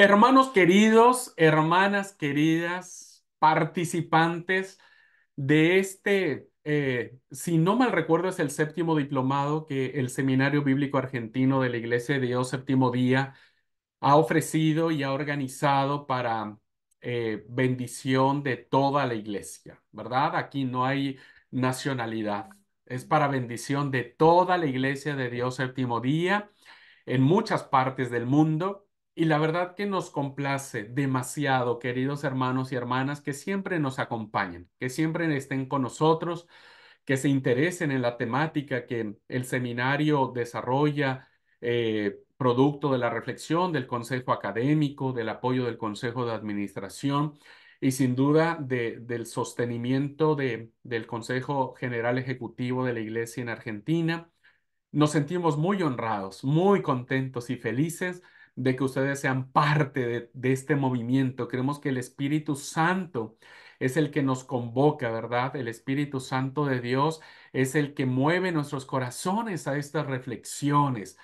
Hermanos queridos, hermanas queridas, participantes de si no mal recuerdo, es el séptimo diplomado que el Seminario Bíblico Argentino de la Iglesia de Dios Séptimo Día ha ofrecido y ha organizado para bendición de toda la iglesia, ¿verdad? Aquí no hay nacionalidad, es para bendición de toda la Iglesia de Dios Séptimo Día en muchas partes del mundo. Y la verdad que nos complace demasiado, queridos hermanos y hermanas, que siempre nos acompañen, que siempre estén con nosotros, que se interesen en la temática que el seminario desarrolla, producto de la reflexión del consejo académico, del apoyo del consejo de administración y sin duda del sostenimiento del Consejo General Ejecutivo de la Iglesia en Argentina. Nos sentimos muy honrados, muy contentos y felices de que ustedes sean parte de este movimiento. Creemos que el Espíritu Santo es el que nos convoca, ¿verdad? El Espíritu Santo de Dios es el que mueve nuestros corazones a estas reflexiones,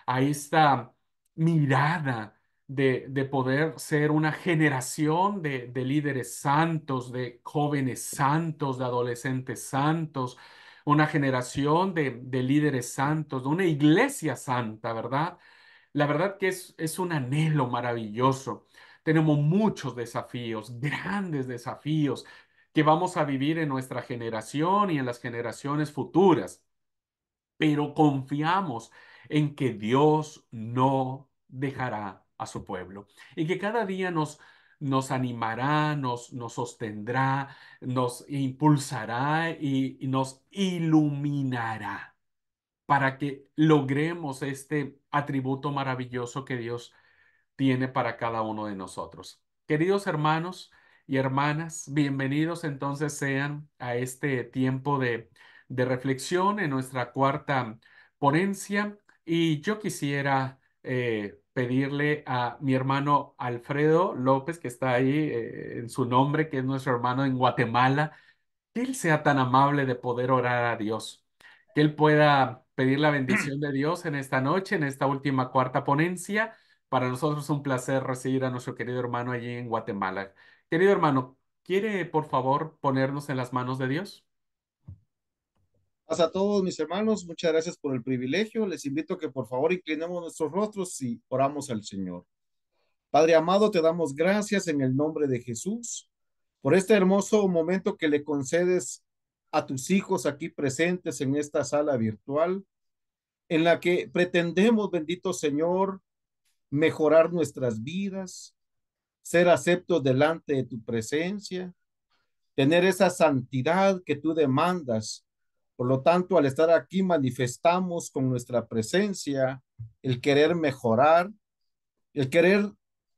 a esta mirada de poder ser una generación de líderes santos, de jóvenes santos, de adolescentes santos, una generación de líderes santos, de una iglesia santa, ¿verdad? La verdad que es un anhelo maravilloso. Tenemos muchos desafíos, grandes desafíos que vamos a vivir en nuestra generación y en las generaciones futuras, pero confiamos en que Dios no dejará a su pueblo y que cada día nos animará, nos sostendrá, nos impulsará y nos iluminará para que logremos este atributo maravilloso que Dios tiene para cada uno de nosotros. Queridos hermanos y hermanas, bienvenidos entonces sean a este tiempo de reflexión en nuestra cuarta ponencia. Y yo quisiera pedirle a mi hermano Alfredo López, que está ahí en su nombre, que es nuestro hermano en Guatemala, que Él sea tan amable de poder orar a Dios, que Él pueda pedir la bendición de Dios en esta noche, en esta última cuarta ponencia. Para nosotros es un placer recibir a nuestro querido hermano allí en Guatemala. Querido hermano, ¿quiere por favor ponernos en las manos de Dios? Paz a todos mis hermanos, muchas gracias por el privilegio. Les invito a que por favor inclinemos nuestros rostros y oramos al Señor. Padre amado, te damos gracias en el nombre de Jesús por este hermoso momento que le concedes a tus hijos aquí presentes en esta sala virtual, en la que pretendemos, bendito Señor, mejorar nuestras vidas, ser aceptos delante de tu presencia, tener esa santidad que tú demandas. Por lo tanto, al estar aquí manifestamos con nuestra presencia el querer mejorar, el querer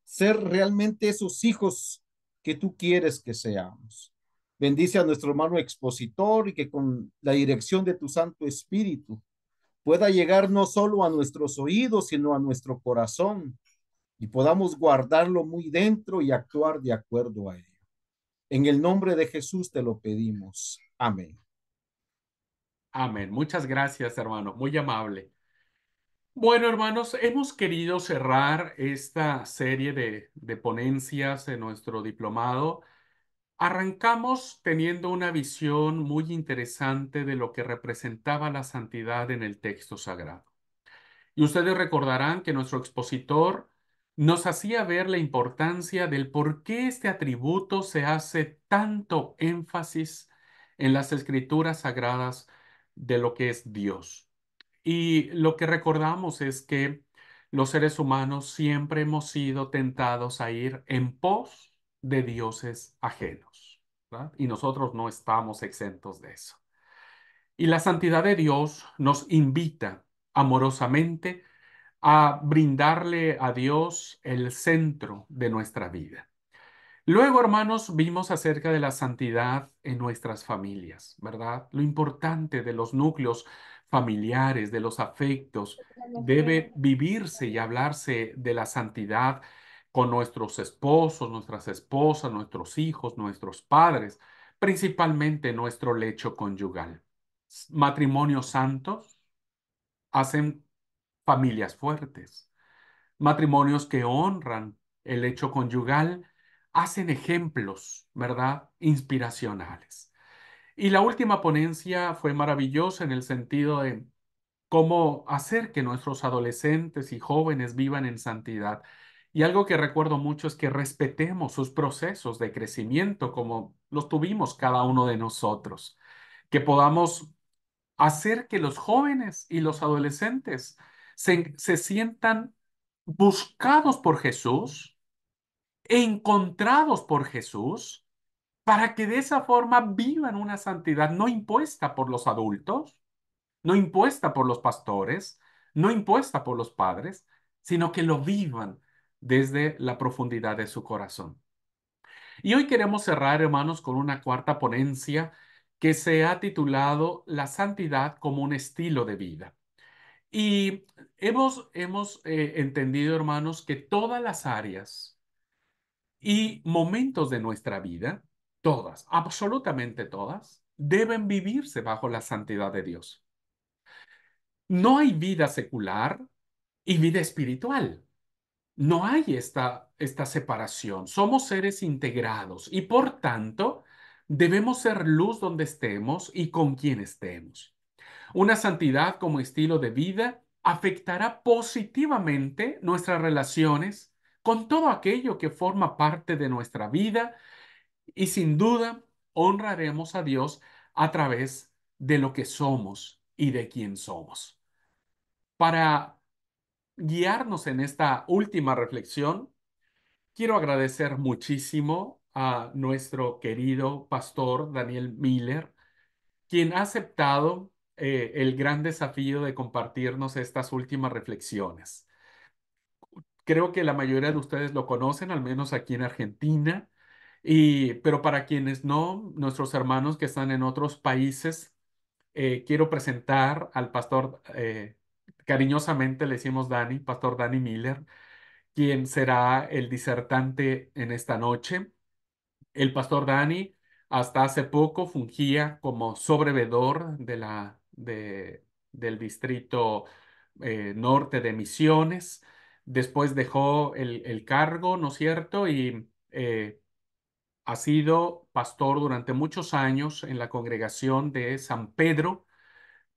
ser realmente esos hijos que tú quieres que seamos. Bendice a nuestro hermano expositor y que con la dirección de tu Santo Espíritu pueda llegar no solo a nuestros oídos, sino a nuestro corazón y podamos guardarlo muy dentro y actuar de acuerdo a él. En el nombre de Jesús te lo pedimos. Amén. Amén. Muchas gracias, hermano. Muy amable. Bueno, hermanos, hemos querido cerrar esta serie de ponencias en nuestro diplomado. Arrancamos teniendo una visión muy interesante de lo que representaba la santidad en el texto sagrado. Y ustedes recordarán que nuestro expositor nos hacía ver la importancia del por qué este atributo se hace tanto énfasis en las escrituras sagradas de lo que es Dios. Y lo que recordamos es que los seres humanos siempre hemos sido tentados a ir en pos de dioses ajenos, ¿verdad? Y nosotros no estamos exentos de eso. Y la santidad de Dios nos invita amorosamente a brindarle a Dios el centro de nuestra vida. Luego, hermanos, vimos acerca de la santidad en nuestras familias, ¿verdad? Lo importante de los núcleos familiares, de los afectos, debe vivirse y hablarse de la santidad con nuestros esposos, nuestras esposas, nuestros hijos, nuestros padres, principalmente nuestro lecho conyugal. Matrimonios santos hacen familias fuertes, matrimonios que honran el hecho conyugal, hacen ejemplos, ¿verdad? Inspiracionales. Y la última ponencia fue maravillosa en el sentido de cómo hacer que nuestros adolescentes y jóvenes vivan en santidad. Y algo que recuerdo mucho es que respetemos sus procesos de crecimiento como los tuvimos cada uno de nosotros, que podamos hacer que los jóvenes y los adolescentes se sientan buscados por Jesús, encontrados por Jesús, para que de esa forma vivan una santidad no impuesta por los adultos, no impuesta por los pastores, no impuesta por los padres, sino que lo vivan desde la profundidad de su corazón. Y hoy queremos cerrar, hermanos, con una cuarta ponencia que se ha titulado La santidad como un estilo de vida. Y hemos entendido, hermanos, que todas las áreas y momentos de nuestra vida, todas, absolutamente todas, deben vivirse bajo la santidad de Dios. No hay vida secular y vida espiritual. No hay esta separación. Somos seres integrados y por tanto debemos ser luz donde estemos y con quien estemos. Una santidad como estilo de vida afectará positivamente nuestras relaciones con todo aquello que forma parte de nuestra vida y sin duda honraremos a Dios a través de lo que somos y de quién somos. Para guiarnos en esta última reflexión, quiero agradecer muchísimo a nuestro querido pastor Daniel Miller, quien ha aceptado el gran desafío de compartirnos estas últimas reflexiones. Creo que la mayoría de ustedes lo conocen, al menos aquí en Argentina, pero para quienes no, nuestros hermanos que están en otros países, quiero presentar al pastor, cariñosamente le decimos Dani, pastor Dani Miller, quien será el disertante en esta noche. El pastor Dani hasta hace poco fungía como sobrevedor del distrito norte de Misiones. Después dejó el cargo, ¿no es cierto? Y ha sido pastor durante muchos años en la congregación de San Pedro,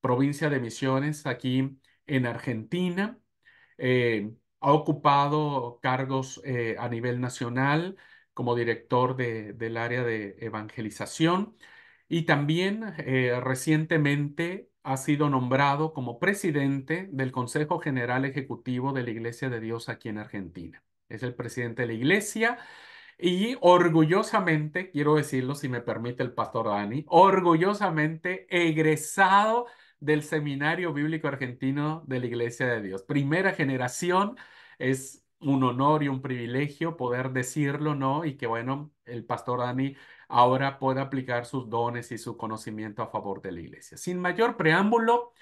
provincia de Misiones, aquí en Argentina. Ha ocupado cargos a nivel nacional como director del área de evangelización y también recientemente ha sido nombrado como presidente del Consejo General Ejecutivo de la Iglesia de Dios aquí en Argentina. Es el presidente de la iglesia y orgullosamente, quiero decirlo si me permite el pastor Dani, orgullosamente egresado del Seminario Bíblico Argentino de la Iglesia de Dios. Primera generación, es un honor y un privilegio poder decirlo, ¿no? Y que bueno, el pastor Dani ahora puede aplicar sus dones y su conocimiento a favor de la iglesia. Sin mayor preámbulo,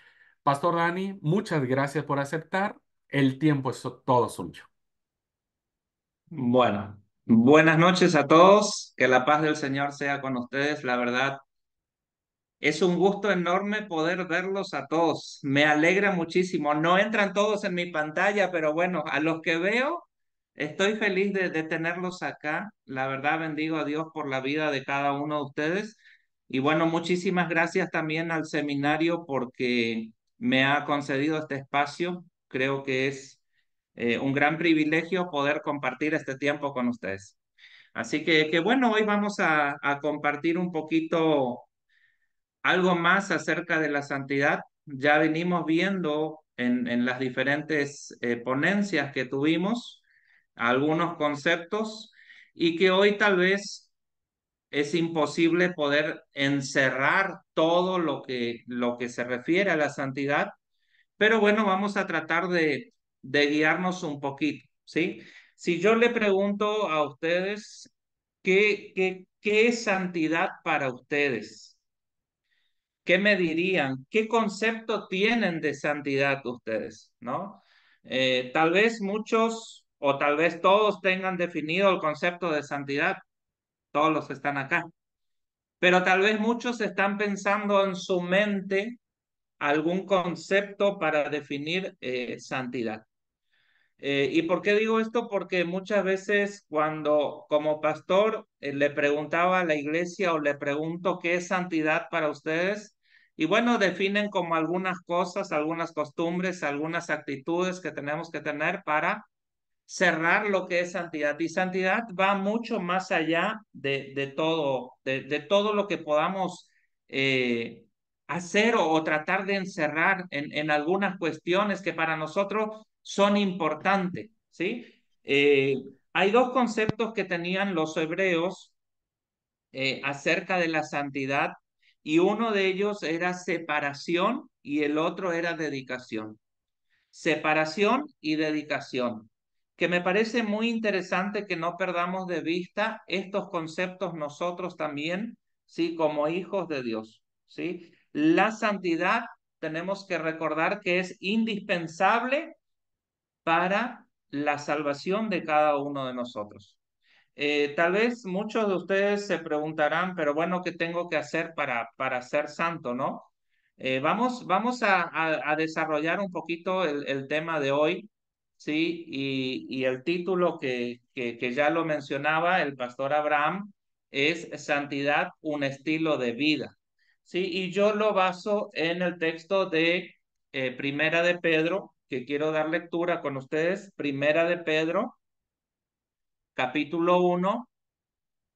pastor Dani, muchas gracias por aceptar. El tiempo es todo suyo. Bueno, buenas noches a todos, que la paz del Señor sea con ustedes. La verdad, es un gusto enorme poder verlos a todos. Me alegra muchísimo. No entran todos en mi pantalla, pero bueno, a los que veo, estoy feliz de tenerlos acá. La verdad, bendigo a Dios por la vida de cada uno de ustedes. Y bueno, muchísimas gracias también al seminario porque me ha concedido este espacio. Creo que es un gran privilegio poder compartir este tiempo con ustedes. Así que bueno, hoy vamos a compartir un poquito algo más acerca de la santidad. Ya venimos viendo en las diferentes ponencias que tuvimos algunos conceptos y que hoy tal vez es imposible poder encerrar todo lo que se refiere a la santidad, pero bueno, vamos a tratar de guiarnos un poquito, ¿sí? Si yo le pregunto a ustedes, ¿qué es santidad para ustedes? ¿Qué me dirían? ¿Qué concepto tienen de santidad ustedes? ¿No? Tal vez muchos o tal vez todos tengan definido el concepto de santidad, todos los que están acá, pero tal vez muchos están pensando en su mente algún concepto para definir santidad. ¿Y por qué digo esto? Porque muchas veces cuando como pastor le preguntaba a la iglesia o le pregunto qué es santidad para ustedes, y bueno, definen como algunas cosas, algunas costumbres, algunas actitudes que tenemos que tener para cerrar lo que es santidad. Y santidad va mucho más allá de todo lo que podamos eh, hacer o tratar de encerrar en algunas cuestiones que para nosotros son importantes, ¿sí? Hay dos conceptos que tenían los hebreos acerca de la santidad y uno de ellos era separación y el otro era dedicación. Separación y dedicación, que me parece muy interesante que no perdamos de vista estos conceptos nosotros también, ¿sí? Como hijos de Dios, ¿sí? La santidad tenemos que recordar que es indispensable para la salvación de cada uno de nosotros. Tal vez muchos de ustedes se preguntarán, pero bueno, ¿qué tengo que hacer para ser santo, no? Vamos a desarrollar un poquito el tema de hoy, ¿sí? Y el título que ya lo mencionaba el pastor Abraham es Santidad, un estilo de vida, ¿sí? Y yo lo baso en el texto de Primera de Pedro, que quiero dar lectura con ustedes, Primera de Pedro, capítulo 1.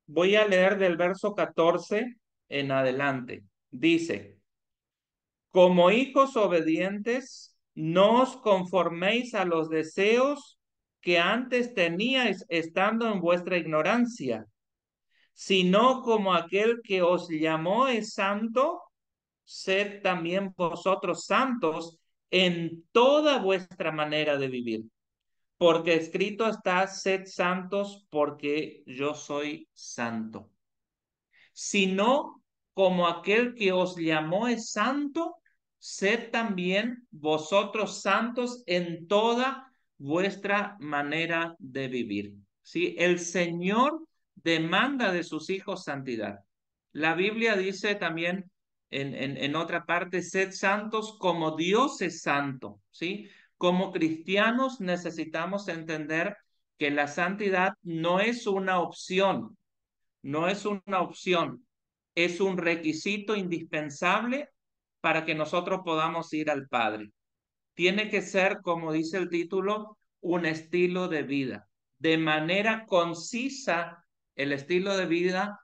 Voy a leer del verso 14 en adelante. Dice, como hijos obedientes, no os conforméis a los deseos que antes teníais estando en vuestra ignorancia, sino como aquel que os llamó es santo, sed también vosotros santos en toda vuestra manera de vivir. Porque escrito está, sed santos porque yo soy santo, sino como aquel que os llamó es santo, sed también vosotros santos en toda vuestra manera de vivir. ¿Sí? El Señor demanda de sus hijos santidad. La Biblia dice también en otra parte, sed santos como Dios es santo. ¿Sí? Como cristianos necesitamos entender que la santidad no es una opción, no es una opción, es un requisito indispensable para que nosotros podamos ir al Padre. Tiene que ser, como dice el título, un estilo de vida. De manera concisa, el estilo de vida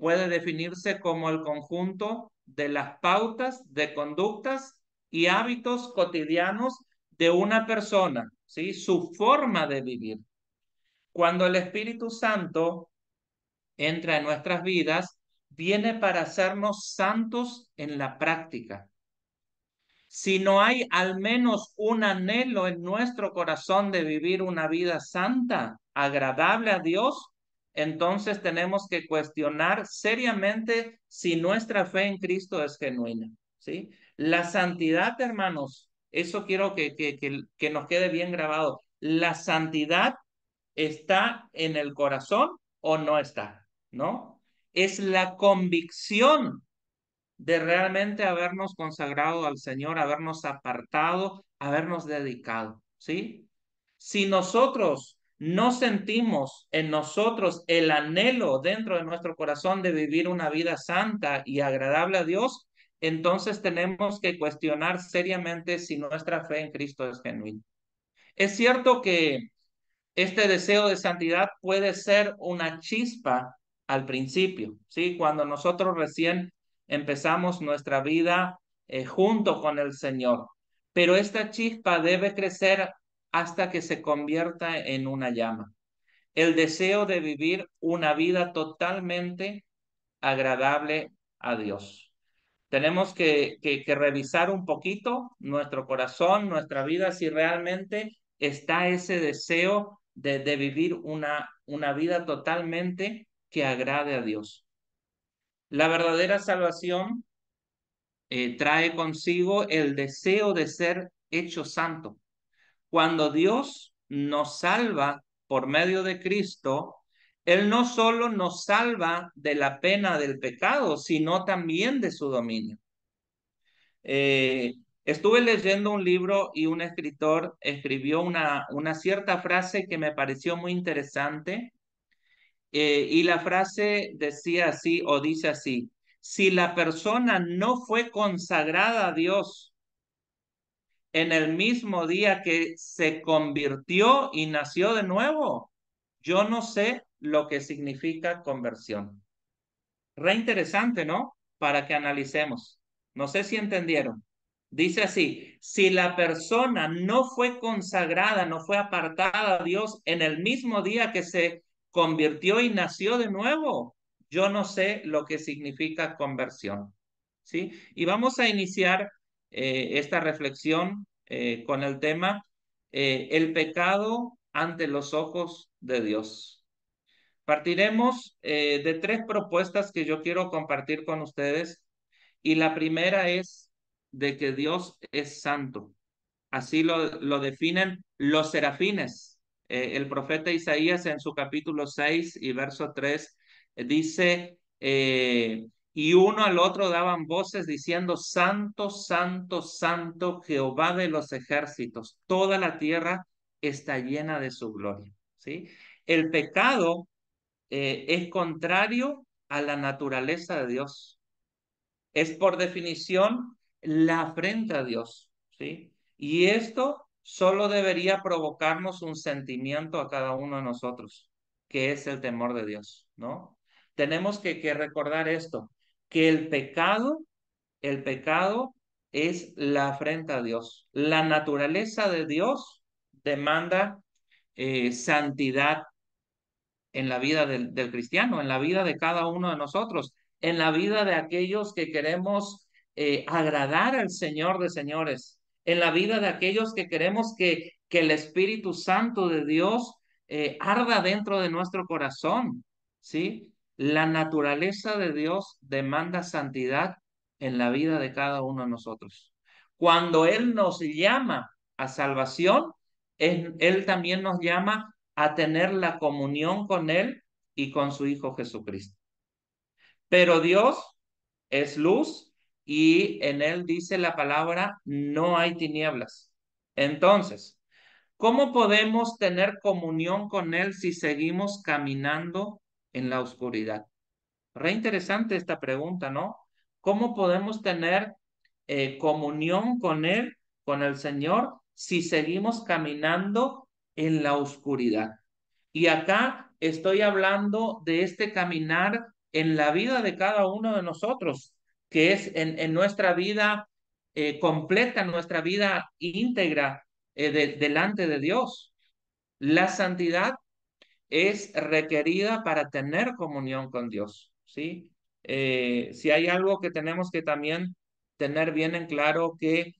puede definirse como el conjunto de las pautas de conductas y hábitos cotidianos de una persona, ¿sí? Su forma de vivir. Cuando el Espíritu Santo entra en nuestras vidas, viene para hacernos santos en la práctica. Si no hay al menos un anhelo en nuestro corazón de vivir una vida santa, agradable a Dios, entonces tenemos que cuestionar seriamente si nuestra fe en Cristo es genuina, ¿sí? La santidad, hermanos, eso quiero que nos quede bien grabado. La santidad está en el corazón o no está, ¿no? Es la convicción de realmente habernos consagrado al Señor, habernos apartado, habernos dedicado, ¿sí? Si nosotros no sentimos en nosotros el anhelo dentro de nuestro corazón de vivir una vida santa y agradable a Dios, entonces tenemos que cuestionar seriamente si nuestra fe en Cristo es genuina. Es cierto que este deseo de santidad puede ser una chispa al principio, ¿sí? Cuando nosotros recién empezamos nuestra vida junto con el Señor. Pero esta chispa debe crecer hasta que se convierta en una llama. El deseo de vivir una vida totalmente agradable a Dios. Tenemos que revisar un poquito nuestro corazón, nuestra vida, si realmente está ese deseo de vivir una vida totalmente que agrade a Dios. La verdadera salvación trae consigo el deseo de ser hecho santo. Cuando Dios nos salva por medio de Cristo, Él no solo nos salva de la pena del pecado, sino también de su dominio. Eh, Estuve leyendo un libro y un escritor escribió una cierta frase que me pareció muy interesante, y la frase decía así o dice así: si la persona no fue consagrada a Dios en el mismo día que se convirtió y nació de nuevo, yo no sé lo que significa conversión. Re interesante, ¿no? Para que analicemos. No sé si entendieron. Dice así: si la persona no fue consagrada, no fue apartada a Dios en el mismo día que se convirtió y nació de nuevo, yo no sé lo que significa conversión. ¿Sí? Y vamos a iniciar esta reflexión con el tema el pecado ante los ojos de Dios. Partiremos de tres propuestas que yo quiero compartir con ustedes, y la primera es de que Dios es santo. Así lo definen los serafines. El profeta Isaías en su capítulo 6 y verso 3 dice, y uno al otro daban voces diciendo, Santo, Santo, Santo, Jehová de los ejércitos, toda la tierra está llena de su gloria. ¿Sí? El pecado es contrario a la naturaleza de Dios. Es por definición la afrenta a Dios, ¿sí? Y esto solo debería provocarnos un sentimiento a cada uno de nosotros, que es el temor de Dios, ¿no? Tenemos que recordar esto, que el pecado es la afrenta a Dios. La naturaleza de Dios demanda santidad en la vida del cristiano, en la vida de cada uno de nosotros, en la vida de aquellos que queremos agradar al Señor de señores, en la vida de aquellos que queremos que el Espíritu Santo de Dios arda dentro de nuestro corazón, ¿sí? La naturaleza de Dios demanda santidad en la vida de cada uno de nosotros. Cuando Él nos llama a salvación, Él también nos llama a tener la comunión con Él y con su Hijo Jesucristo. Pero Dios es luz y en Él dice la palabra, no hay tinieblas. Entonces, ¿cómo podemos tener comunión con Él si seguimos caminando en la oscuridad? Re interesante esta pregunta, ¿no? ¿Cómo podemos tener comunión con Él, con el Señor, si seguimos caminando en la oscuridad? Y acá estoy hablando de este caminar en la vida de cada uno de nosotros, que es en nuestra vida completa, en nuestra vida íntegra delante de Dios. La santidad es requerida para tener comunión con Dios, ¿sí? Si hay algo que tenemos que también tener bien en claro, que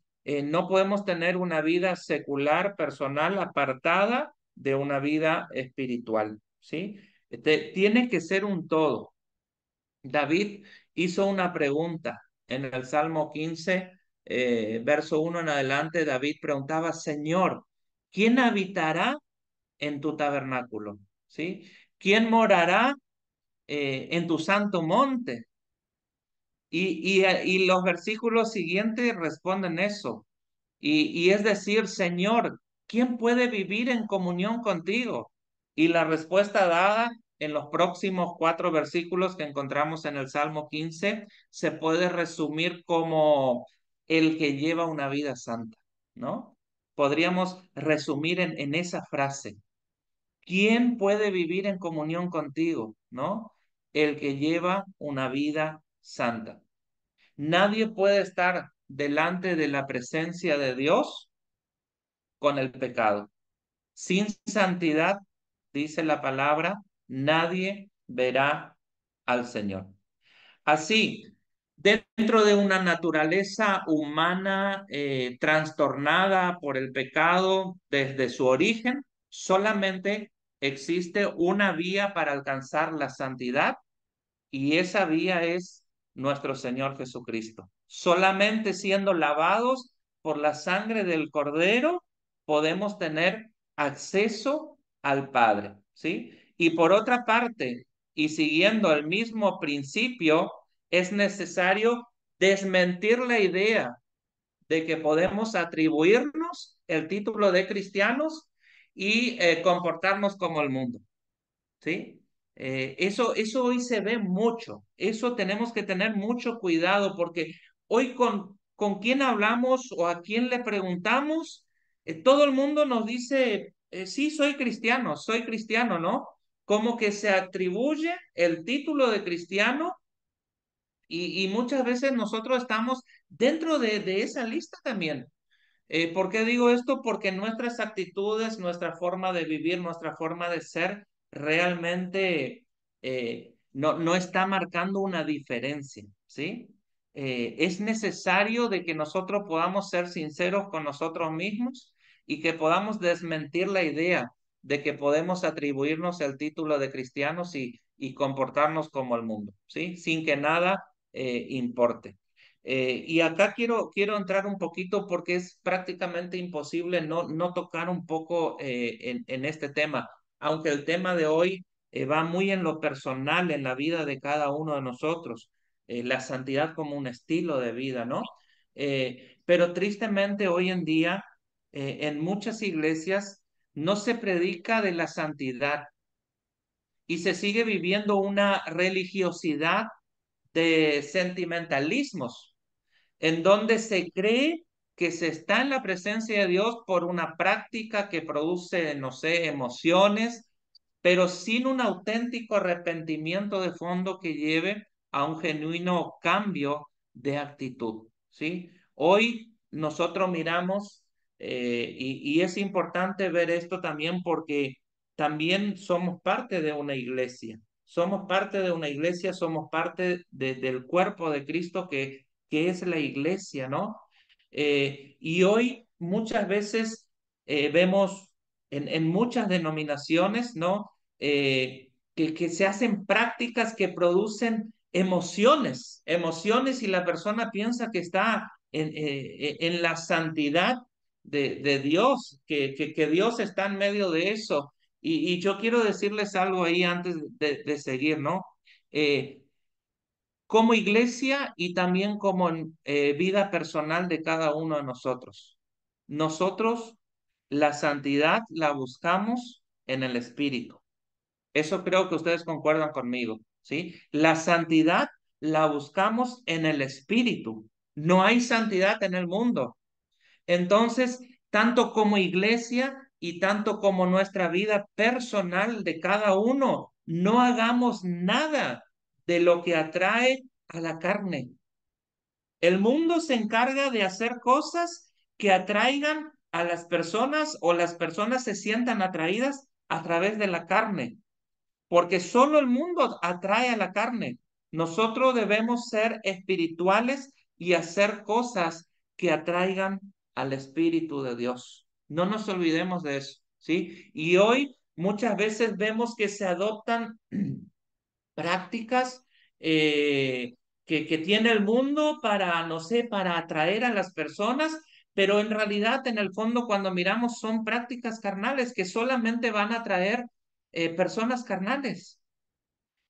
no podemos tener una vida secular, personal, apartada de una vida espiritual, ¿sí? Tiene que ser un todo. David hizo una pregunta en el Salmo 15, verso 1 en adelante. David preguntaba, Señor, ¿quién habitará en tu tabernáculo? ¿Sí? ¿Quién morará en tu santo monte? Y los versículos siguientes responden eso. Y es decir, Señor, ¿quién puede vivir en comunión contigo? Y la respuesta dada en los próximos 4 versículos que encontramos en el Salmo 15 se puede resumir como el que lleva una vida santa, ¿no? Podríamos resumir en esa frase. ¿Quién puede vivir en comunión contigo? ¿No? El que lleva una vida santa. Nadie puede estar delante de la presencia de Dios con el pecado. Sin santidad, dice la palabra, nadie verá al Señor. Así, dentro de una naturaleza humana trastornada por el pecado desde su origen, solamente existe una vía para alcanzar la santidad, y esa vía es nuestro Señor Jesucristo. Solamente siendo lavados por la sangre del Cordero podemos tener acceso al Padre, ¿sí? Y por otra parte, y siguiendo el mismo principio, es necesario desmentir la idea de que podemos atribuirnos el título de cristianos y comportarnos como el mundo, ¿sí? Eso hoy se ve mucho, eso tenemos que tener mucho cuidado porque hoy con quién hablamos o a quién le preguntamos, todo el mundo nos dice, sí, soy cristiano, ¿no? Como que se atribuye el título de cristiano y muchas veces nosotros estamos dentro de esa lista también. ¿Por qué digo esto? Porque nuestras actitudes, nuestra forma de vivir, nuestra forma de ser, realmente no está marcando una diferencia, ¿sí? Es necesario de que nosotros podamos ser sinceros con nosotros mismos y que podamos desmentir la idea de que podemos atribuirnos el título de cristianos y comportarnos como el mundo, ¿sí? Sin que nada importe. Y acá quiero entrar un poquito porque es prácticamente imposible no tocar un poco en este tema, aunque el tema de hoy va muy en lo personal, en la vida de cada uno de nosotros, la santidad como un estilo de vida, ¿no? Pero tristemente hoy en día en muchas iglesias no se predica de la santidad y se sigue viviendo una religiosidad de sentimentalismos en donde se cree que se está en la presencia de Dios por una práctica que produce, no sé, emociones, pero sin un auténtico arrepentimiento de fondo que lleve a un genuino cambio de actitud, ¿sí? Hoy nosotros miramos, y es importante ver esto también porque también somos parte de una iglesia. Somos parte de una iglesia, somos parte del cuerpo de Cristo que es la iglesia, ¿no? Y hoy muchas veces vemos en muchas denominaciones, ¿no? Que se hacen prácticas que producen emociones y la persona piensa que está en la santidad de Dios, que Dios está en medio de eso. Y yo quiero decirles algo ahí antes de seguir, ¿no? Eh, como iglesia y también como vida personal de cada uno de nosotros. Nosotros la santidad la buscamos en el Espíritu. Eso creo que ustedes concuerdan conmigo, ¿sí? La santidad la buscamos en el Espíritu. No hay santidad en el mundo. Entonces, tanto como iglesia y tanto como nuestra vida personal de cada uno, no hagamos nada de lo que atrae a la carne. El mundo se encarga de hacer cosas que atraigan a las personas o las personas se sientan atraídas a través de la carne, porque solo el mundo atrae a la carne. Nosotros debemos ser espirituales y hacer cosas que atraigan al Espíritu de Dios. No nos olvidemos de eso, ¿sí? Y hoy muchas veces vemos que se adoptan prácticas que tiene el mundo para, no sé, para atraer a las personas, pero en realidad, en el fondo, cuando miramos, son prácticas carnales que solamente van a atraer personas carnales.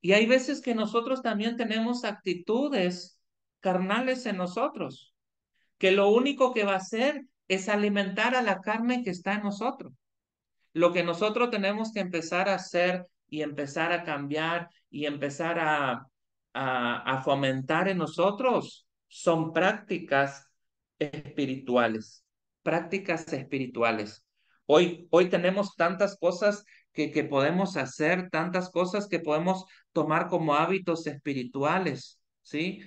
Y hay veces que nosotros también tenemos actitudes carnales en nosotros, que lo único que va a hacer es alimentar a la carne que está en nosotros. Lo que nosotros tenemos que empezar a hacer y empezar a cambiar y empezar a fomentar en nosotros son espirituales, prácticas espirituales. Hoy tenemos tantas cosas que podemos hacer, tantas cosas que podemos tomar como hábitos espirituales, ¿sí?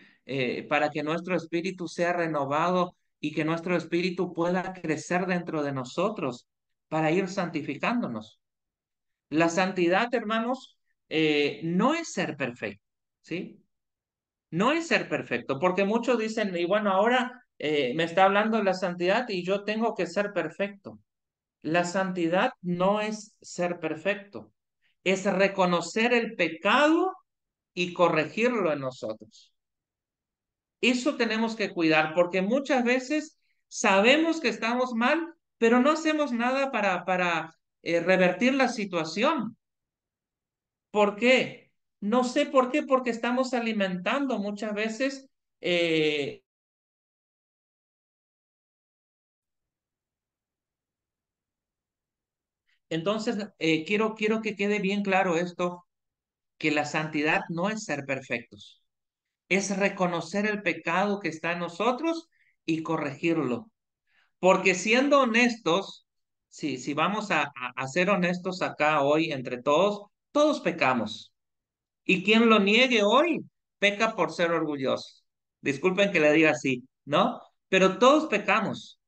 Para que nuestro espíritu sea renovado y que nuestro espíritu pueda crecer dentro de nosotros para ir santificándonos. La santidad, hermanos, no es ser perfecto, ¿sí? No es ser perfecto, porque muchos dicen, y bueno, ahora me está hablando de la santidad y yo tengo que ser perfecto. La santidad no es ser perfecto, es reconocer el pecado y corregirlo en nosotros. Eso tenemos que cuidar, porque muchas veces sabemos que estamos mal, pero no hacemos nada para revertir la situación. ¿Por qué? No sé por qué, porque estamos alimentando muchas veces Entonces, quiero que quede bien claro esto, que la santidad no es ser perfectos, es reconocer el pecado que está en nosotros y corregirlo. Porque siendo honestos, si vamos a ser honestos acá hoy entre todos, todos pecamos. Y quien lo niegue hoy, peca por ser orgulloso. Disculpen que le diga así, ¿no? Pero todos pecamos.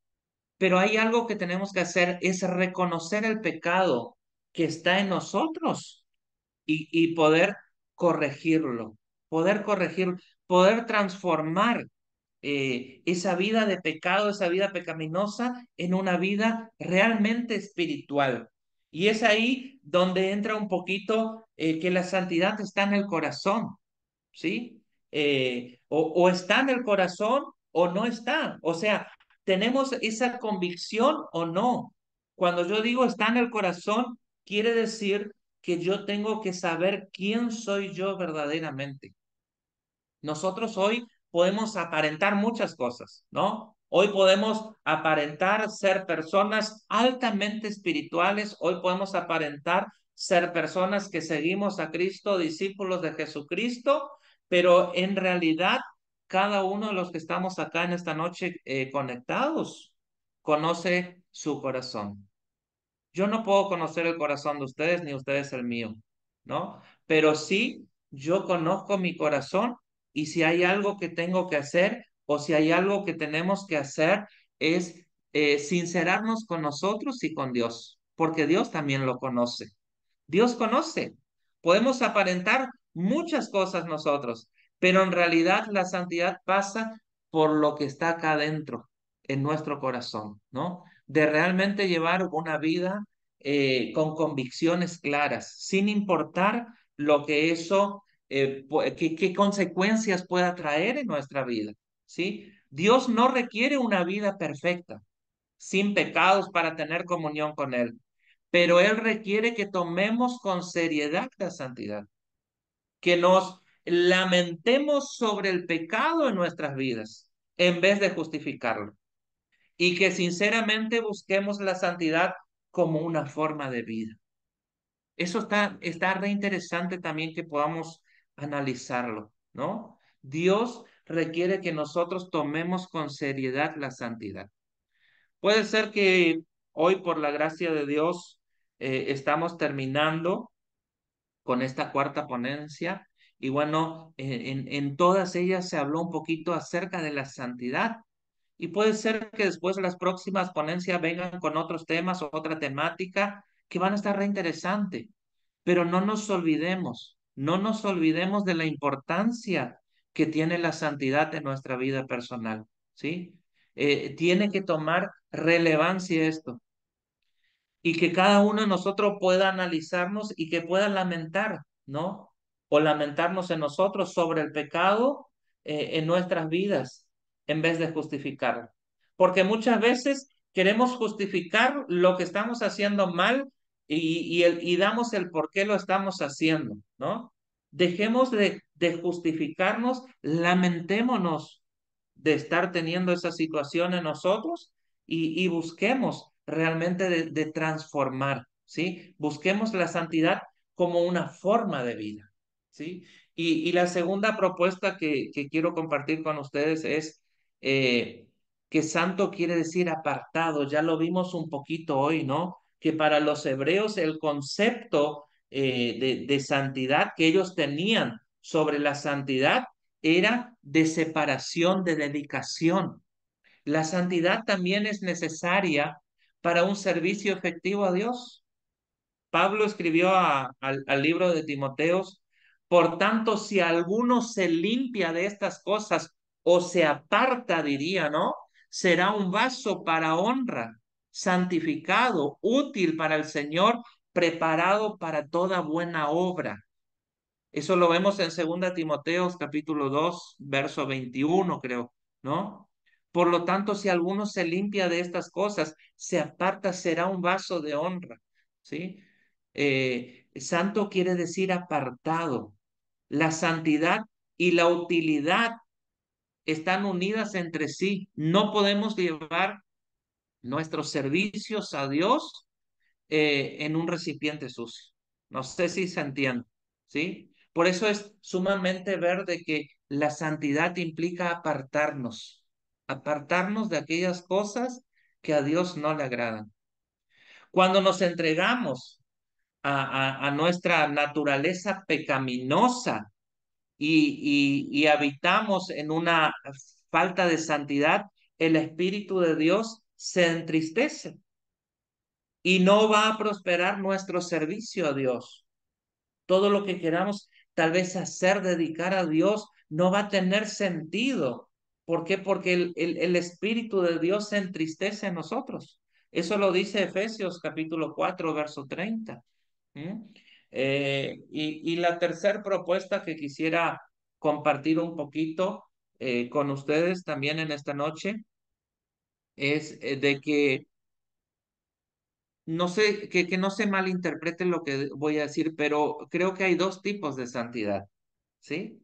Pero hay algo que tenemos que hacer, es reconocer el pecado que está en nosotros y poder corregirlo, poder transformar esa vida de pecado, esa vida pecaminosa, en una vida realmente espiritual. Y es ahí donde entra un poquito que la santidad está en el corazón, ¿sí? O está en el corazón o no está. O sea, ¿tenemos esa convicción o no? Cuando yo digo está en el corazón, quiere decir que yo tengo que saber quién soy yo verdaderamente. Nosotros hoy podemos aparentar muchas cosas, ¿no? Hoy podemos aparentar ser personas altamente espirituales, hoy podemos aparentar ser personas que seguimos a Cristo, discípulos de Jesucristo, pero en realidad cada uno de los que estamos acá en esta noche conectados conoce su corazón. Yo no puedo conocer el corazón de ustedes ni ustedes el mío, ¿no? Pero sí, yo conozco mi corazón y si hay algo que tengo que hacer o si hay algo que tenemos que hacer es sincerarnos con nosotros y con Dios, porque Dios también lo conoce. Dios conoce. Podemos aparentar muchas cosas nosotros, pero en realidad la santidad pasa por lo que está acá adentro, en nuestro corazón, ¿no? De realmente llevar una vida con convicciones claras, sin importar lo que eso, qué consecuencias pueda traer en nuestra vida, ¿sí? Dios no requiere una vida perfecta, sin pecados para tener comunión con Él, pero Él requiere que tomemos con seriedad la santidad, que nos lamentemos sobre el pecado en nuestras vidas en vez de justificarlo y que sinceramente busquemos la santidad como una forma de vida. Eso está re interesante también que podamos analizarlo, ¿no? Dios requiere que nosotros tomemos con seriedad la santidad. Puede ser que hoy, por la gracia de Dios, estamos terminando con esta cuarta ponencia y bueno, en todas ellas se habló un poquito acerca de la santidad. Y puede ser que después las próximas ponencias vengan con otros temas o otra temática que van a estar reinteresante. Pero no nos olvidemos de la importancia que tiene la santidad en nuestra vida personal, ¿sí? Tiene que tomar relevancia esto y que cada uno de nosotros pueda analizarnos y que pueda lamentar, ¿no? O lamentarnos en nosotros sobre el pecado en nuestras vidas en vez de justificarlo. Porque muchas veces queremos justificar lo que estamos haciendo mal y damos el por qué lo estamos haciendo, ¿no? Dejemos de justificarnos, lamentémonos de estar teniendo esa situación en nosotros y busquemos realmente de transformar, ¿sí? Busquemos la santidad como una forma de vida, ¿sí? Y la segunda propuesta que quiero compartir con ustedes es que santo quiere decir apartado, ya lo vimos un poquito hoy, ¿no? Que para los hebreos el concepto de santidad que ellos tenían sobre la santidad era de separación, de dedicación. La santidad también es necesaria para un servicio efectivo a Dios. Pablo escribió al libro de Timoteos, por tanto, si alguno se limpia de estas cosas o se aparta, diría, ¿no? Será un vaso para honra, santificado, útil para el Señor, preparado para toda buena obra. Eso lo vemos en 2 capítulo 2 verso 21 creo, ¿no? Por lo tanto, si alguno se limpia de estas cosas, se aparta, será un vaso de honra, ¿sí? Santo quiere decir apartado. La santidad y la utilidad están unidas entre sí. No podemos llevar nuestros servicios a Dios en un recipiente sucio. No sé si se entiende, ¿sí? Por eso es sumamente ver de que la santidad implica apartarnos de aquellas cosas que a Dios no le agradan. Cuando nos entregamos a nuestra naturaleza pecaminosa y habitamos en una falta de santidad, el Espíritu de Dios se entristece y no va a prosperar nuestro servicio a Dios. Todo lo que queramos tal vez hacer, dedicar a Dios, no va a tener sentido. ¿Por qué? Porque el Espíritu de Dios se entristece en nosotros. Eso lo dice Efesios capítulo 4 verso 30. ¿Mm? Y la tercera propuesta que quisiera compartir un poquito con ustedes también en esta noche es de que no sé, que no se malinterprete lo que voy a decir, pero creo que hay dos tipos de santidad, ¿sí?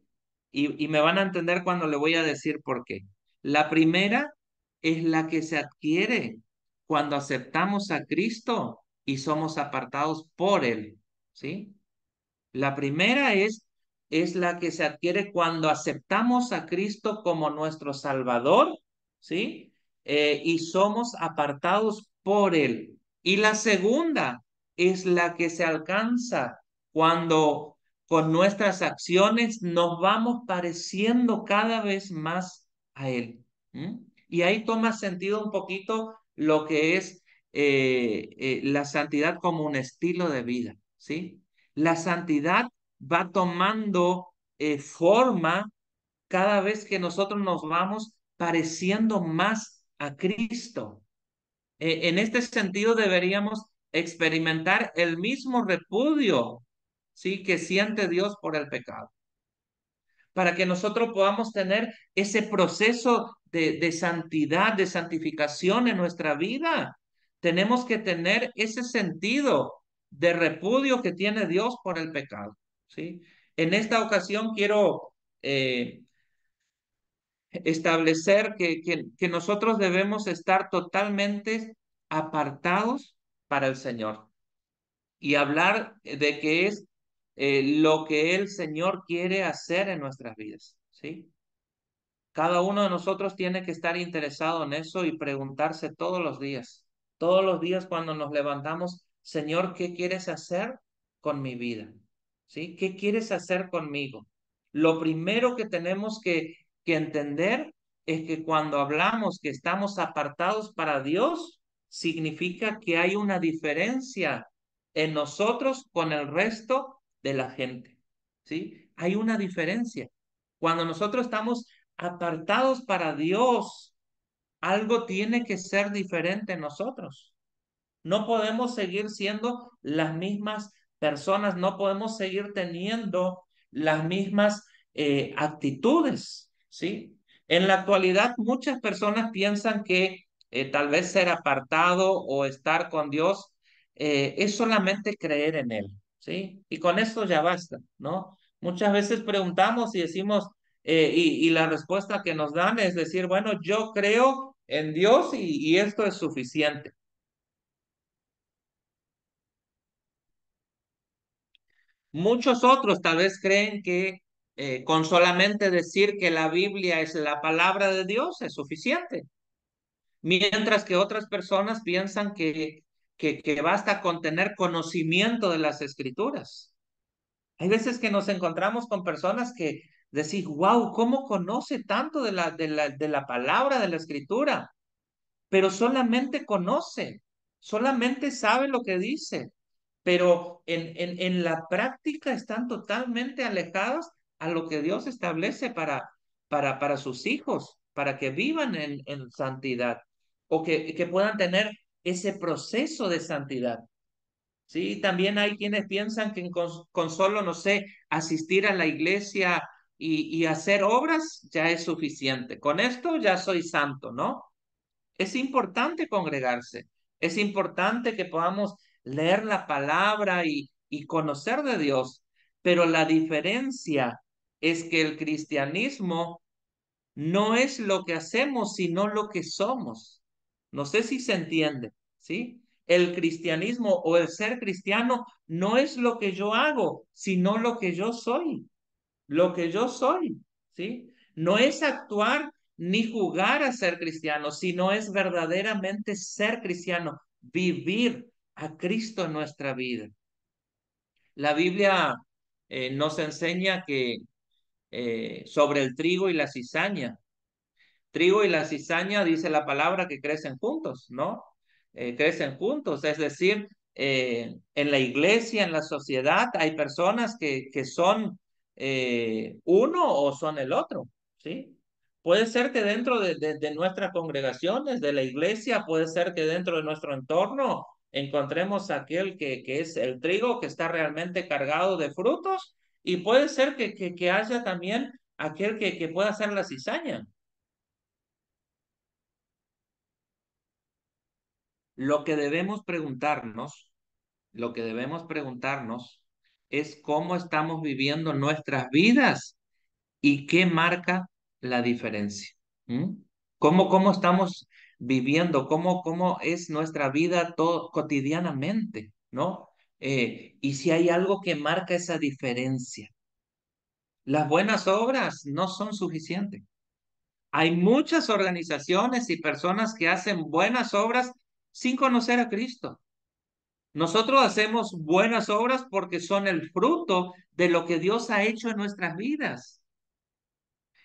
Y me van a entender cuando le voy a decir por qué. La primera es la que se adquiere cuando aceptamos a Cristo y somos apartados por Él, ¿sí? La primera es la que se adquiere cuando aceptamos a Cristo como nuestro Salvador, ¿sí? Y somos apartados por Él. Y la segunda es la que se alcanza cuando con nuestras acciones nos vamos pareciendo cada vez más a Él. ¿Mm? Y ahí toma sentido un poquito lo que es la santidad como un estilo de vida, ¿sí? La santidad va tomando forma cada vez que nosotros nos vamos pareciendo más a Cristo. En este sentido deberíamos experimentar el mismo repudio, ¿sí? que siente Dios por el pecado, para que nosotros podamos tener ese proceso de santidad, de santificación en nuestra vida. Tenemos que tener ese sentido de repudio que tiene Dios por el pecado, ¿sí? En esta ocasión quiero establecer que nosotros debemos estar totalmente apartados para el Señor y hablar de qué es lo que el Señor quiere hacer en nuestras vidas, ¿sí? Cada uno de nosotros tiene que estar interesado en eso y preguntarse todos los días cuando nos levantamos, Señor, ¿qué quieres hacer con mi vida? ¿Sí? ¿Qué quieres hacer conmigo? Lo primero que tenemos que entender es que cuando hablamos que estamos apartados para Dios, significa que hay una diferencia en nosotros con el resto de la gente. ¿Sí? Hay una diferencia. Cuando nosotros estamos apartados para Dios, algo tiene que ser diferente en nosotros. No podemos seguir siendo las mismas personas, no podemos seguir teniendo las mismas actitudes, ¿sí? En la actualidad, muchas personas piensan que tal vez ser apartado o estar con Dios es solamente creer en Él, ¿sí? Y con esto ya basta, ¿no? Muchas veces preguntamos y decimos, y la respuesta que nos dan es decir, bueno, yo creo en Dios y esto es suficiente. Muchos otros tal vez creen que con solamente decir que la Biblia es la palabra de Dios es suficiente, mientras que otras personas piensan que basta con tener conocimiento de las escrituras. Hay veces que nos encontramos con personas que decís, wow, ¿cómo conoce tanto de la palabra de la escritura? Pero solamente conoce, solamente sabe lo que dice, pero en la práctica están totalmente alejados a lo que Dios establece para sus hijos, para que vivan en santidad o que puedan tener ese proceso de santidad. Sí, también hay quienes piensan que con solo, no sé, asistir a la iglesia y hacer obras ya es suficiente. Con esto ya soy santo, ¿no? Es importante congregarse, es importante que podamos leer la palabra y conocer de Dios, pero la diferencia es que el cristianismo no es lo que hacemos, sino lo que somos. No sé si se entiende, ¿sí? el cristianismo o el ser cristiano no es lo que yo hago, sino lo que yo soy, lo que yo soy, ¿sí? No es actuar ni jugar a ser cristiano, sino es verdaderamente ser cristiano, vivir a Cristo en nuestra vida. La Biblia nos enseña que sobre el trigo y la cizaña. Trigo y la cizaña, dice la palabra, que crecen juntos, ¿no? Crecen juntos, es decir, en la iglesia, en la sociedad, hay personas que son uno o son el otro, ¿sí? Puede ser que dentro de nuestras congregaciones, de la iglesia, puede ser que dentro de nuestro entorno encontremos aquel que es el trigo, que está realmente cargado de frutos, y puede ser que haya también aquel que pueda ser la cizaña. Lo que debemos preguntarnos, lo que debemos preguntarnos es cómo estamos viviendo nuestras vidas y qué marca la diferencia. ¿Mm? ¿Cómo estamos viviendo? ¿Cómo es nuestra vida todo, cotidianamente? ¿No? Y si hay algo que marca esa diferencia. Las buenas obras no son suficientes. Hay muchas organizaciones y personas que hacen buenas obras sin conocer a Cristo. Nosotros hacemos buenas obras porque son el fruto de lo que Dios ha hecho en nuestras vidas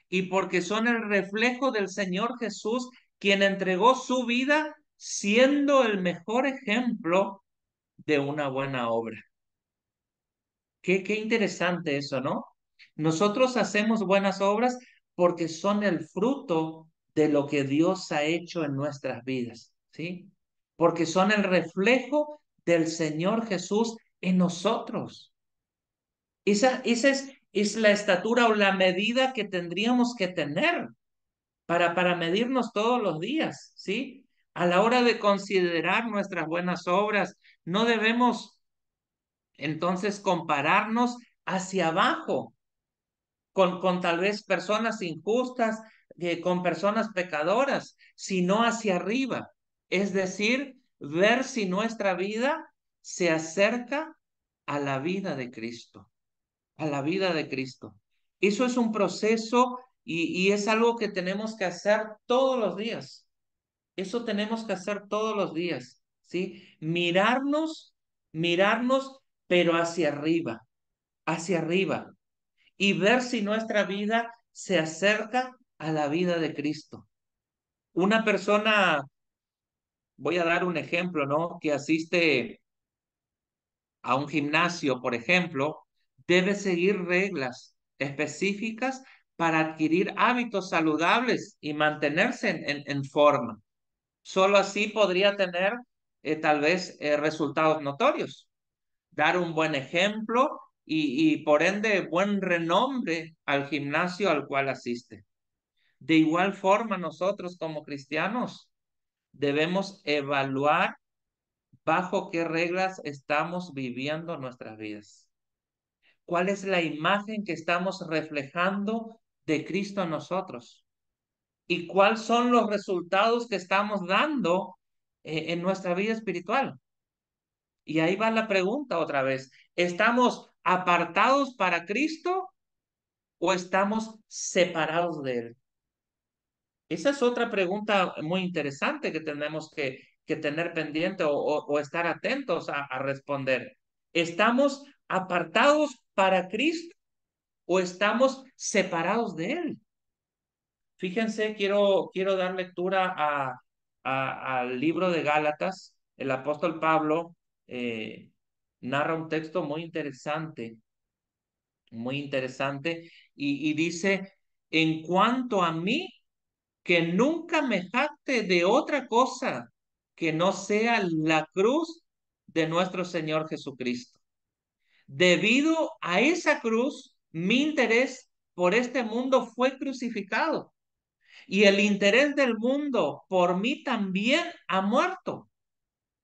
y porque son el reflejo del Señor Jesús, quien entregó su vida siendo el mejor ejemplo de una buena obra. Qué interesante eso, ¿no? Nosotros hacemos buenas obras porque son el fruto de lo que Dios ha hecho en nuestras vidas, ¿sí? Porque son el reflejo del Señor Jesús en nosotros. Esa es la estatura o la medida que tendríamos que tener para medirnos todos los días, ¿sí? A la hora de considerar nuestras buenas obras, no debemos entonces compararnos hacia abajo con tal vez personas injustas, con personas pecadoras, sino hacia arriba. Es decir, ver si nuestra vida se acerca a la vida de Cristo, a la vida de Cristo. Eso es un proceso y es algo que tenemos que hacer todos los días. Eso tenemos que hacer todos los días, ¿sí? Mirarnos, pero hacia arriba, y ver si nuestra vida se acerca a la vida de Cristo. Una persona, voy a dar un ejemplo, ¿no? Que asiste a un gimnasio, por ejemplo, debe seguir reglas específicas para adquirir hábitos saludables y mantenerse en forma. Solo así podría tener tal vez resultados notorios, dar un buen ejemplo y por ende buen renombre al gimnasio al cual asiste. De igual forma, nosotros como cristianos debemos evaluar bajo qué reglas estamos viviendo nuestras vidas. ¿Cuál es la imagen que estamos reflejando de Cristo en nosotros? ¿Y cuáles son los resultados que estamos dando en nuestra vida espiritual? Y ahí va la pregunta otra vez. ¿Estamos apartados para Cristo o estamos separados de Él? Esa es otra pregunta muy interesante que tenemos que tener pendiente o estar atentos a responder. ¿Estamos apartados para Cristo o estamos separados de Él? Fíjense, quiero dar lectura al libro de Gálatas. El apóstol Pablo narra un texto muy interesante, y dice, en cuanto a mí, que nunca me jacte de otra cosa que no sea la cruz de nuestro Señor Jesucristo. Debido a esa cruz, mi interés por este mundo fue crucificado y el interés del mundo por mí también ha muerto.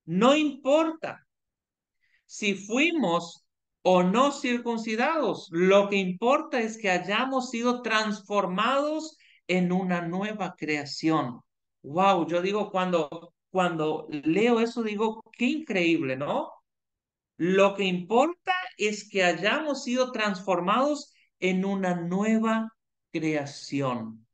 No importa si fuimos o no circuncidados, lo que importa es que hayamos sido transformados en una nueva creación. Wow, yo digo, cuando leo eso digo, qué increíble, ¿no? Lo que importa es que hayamos sido transformados en una nueva creación.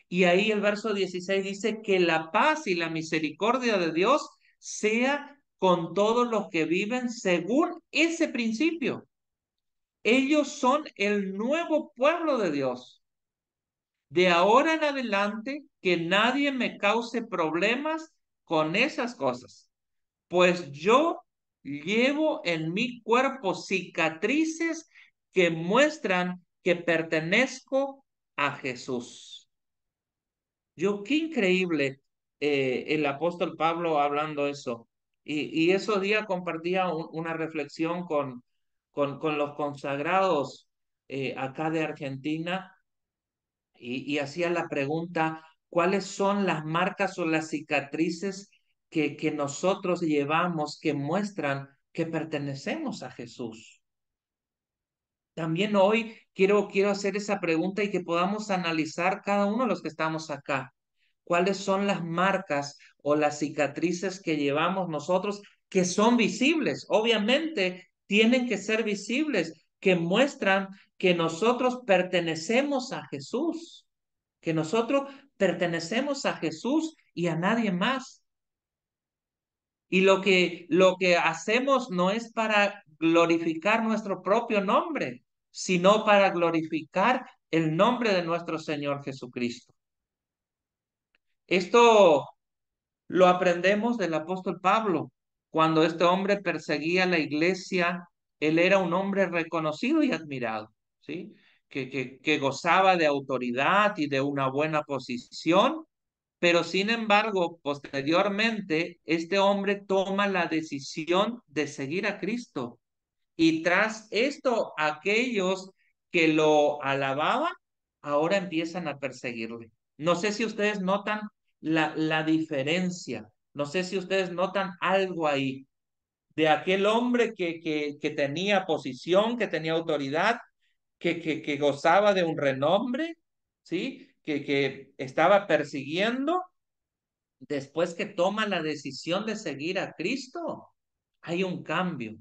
Y ahí el verso 16 dice que la paz y la misericordia de Dios sea con todos los que viven según ese principio. Ellos son el nuevo pueblo de Dios. De ahora en adelante, que nadie me cause problemas con esas cosas, pues yo llevo en mi cuerpo cicatrices que muestran que pertenezco a Jesús. Qué increíble el apóstol Pablo hablando eso. Y esos días compartía una reflexión con los consagrados acá de Argentina y hacía la pregunta, ¿cuáles son las marcas o las cicatrices que nosotros llevamos que muestran que pertenecemos a Jesús? También hoy quiero hacer esa pregunta y que podamos analizar cada uno de los que estamos acá. ¿Cuáles son las marcas o las cicatrices que llevamos nosotros que son visibles? Obviamente tienen que ser visibles, que muestran que nosotros pertenecemos a Jesús, que nosotros pertenecemos a Jesús y a nadie más. Y lo que hacemos no es para glorificar nuestro propio nombre, sino para glorificar el nombre de nuestro Señor Jesucristo. Esto lo aprendemos del apóstol Pablo. Cuando este hombre perseguía la iglesia, él era un hombre reconocido y admirado, ¿sí? Que gozaba de autoridad y de una buena posición, pero sin embargo, posteriormente, este hombre toma la decisión de seguir a Cristo. Y tras esto, aquellos que lo alababan, ahora empiezan a perseguirle. No sé si ustedes notan la diferencia, no sé si ustedes notan algo ahí, de aquel hombre que tenía posición, que tenía autoridad, que gozaba de un renombre, ¿sí? Que estaba persiguiendo después que toma la decisión de seguir a Cristo, hay un cambio.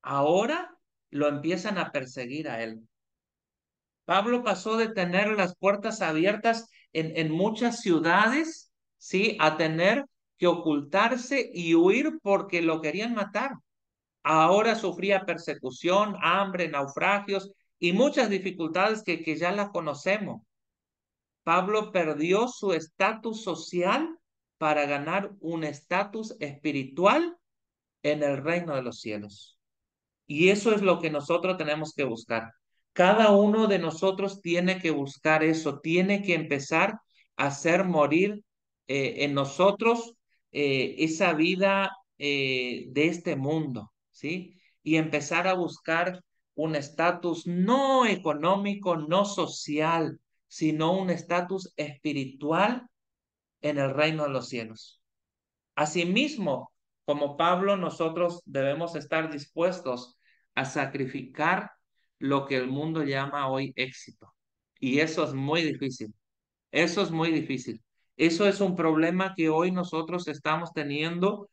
Ahora lo empiezan a perseguir a él. Pablo pasó de tener las puertas abiertas en muchas ciudades, ¿sí? A tener que ocultarse y huir porque lo querían matar. Ahora sufría persecución, hambre, naufragios y muchas dificultades que ya las conocemos. Pablo perdió su estatus social para ganar un estatus espiritual en el reino de los cielos. Y eso es lo que nosotros tenemos que buscar. Cada uno de nosotros tiene que buscar eso, tiene que empezar a hacer morir en nosotros esa vida de este mundo, ¿sí? Y empezar a buscar un estatus no económico, no social, sino un estatus espiritual en el reino de los cielos. Asimismo, como Pablo, nosotros debemos estar dispuestos a sacrificar lo que el mundo llama hoy éxito. Y eso es muy difícil. Eso es muy difícil. Eso es un problema que hoy nosotros estamos teniendo